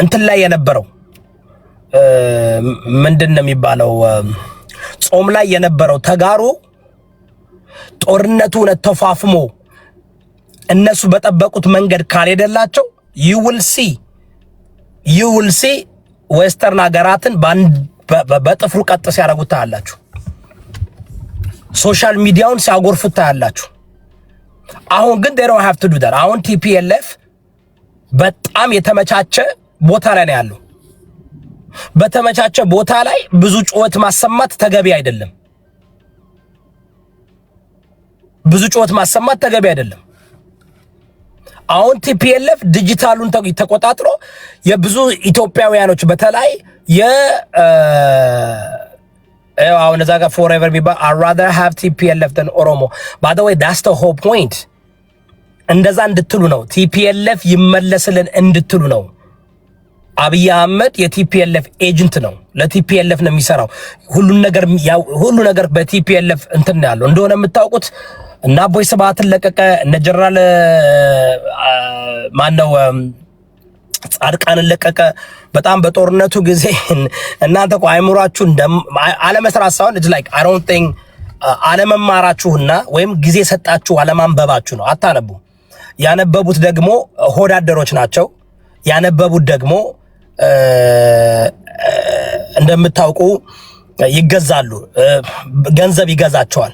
እንትን ላይ የነበረው ምንድነው የሚባለው ጾም ላይ የነበረው ተጋሩ ጦርነቱ ተፋፍሞ እነሱ በጠበቁት መንገድ ካልሄደላቸው you will see ዌስተርን ሀገራትን በጥፍሩ ቀጥ ሲያደርጉት ታያላችሁ። ሶሻል ሚዲያውን ሲያጎርፉት ታያላችሁ። አሁን ግን they don't have to do that። አሁን TPLF በጣም የተመቻቸ ቦታ ላይ ነው ያለው። በተመቻቸ ቦታ ላይ ብዙ ጩኸት ማሰማት ተገቢ አይደለም። አሁን TPLF ዲጂታሉን ተቆጣጥሮ የብዙ ኢትዮጵያውያኖች በተለይ አሁን እዛ ጋር forever ቢባ I rather have TPLF than Oromo. By the way, that's the whole point. እንደዛ እንድትሉ ነው። TPLF ይመለስልን እንድትሉ ነው። አብይ አህመድ የTPLF ኤጀንት ነው። ለTPLF ነው የሚሰራው። ሁሉ ነገር በTPLF እንትን ያለው እንደሆነ የምታውቁት እና አቦይ ስብሃትን ለቀቀ፣ እነ ጀነራል ማነው ጻድቃንን ለቀቀ። በጣም በጦርነቱ ጊዜ እናንተ እኮ አይምሯችሁ አለመስራት ሳይሆን it's like I don't think አለመማራችሁና ወይም ጊዜ ሰጣችሁ አለማንበባችሁ ነው። አታነቡ። ያነበቡት ደግሞ ሆዳደሮች ናቸው። ያነበቡት ደግሞ እንደምታውቁ ይገዛሉ፣ ገንዘብ ይገዛቸዋል።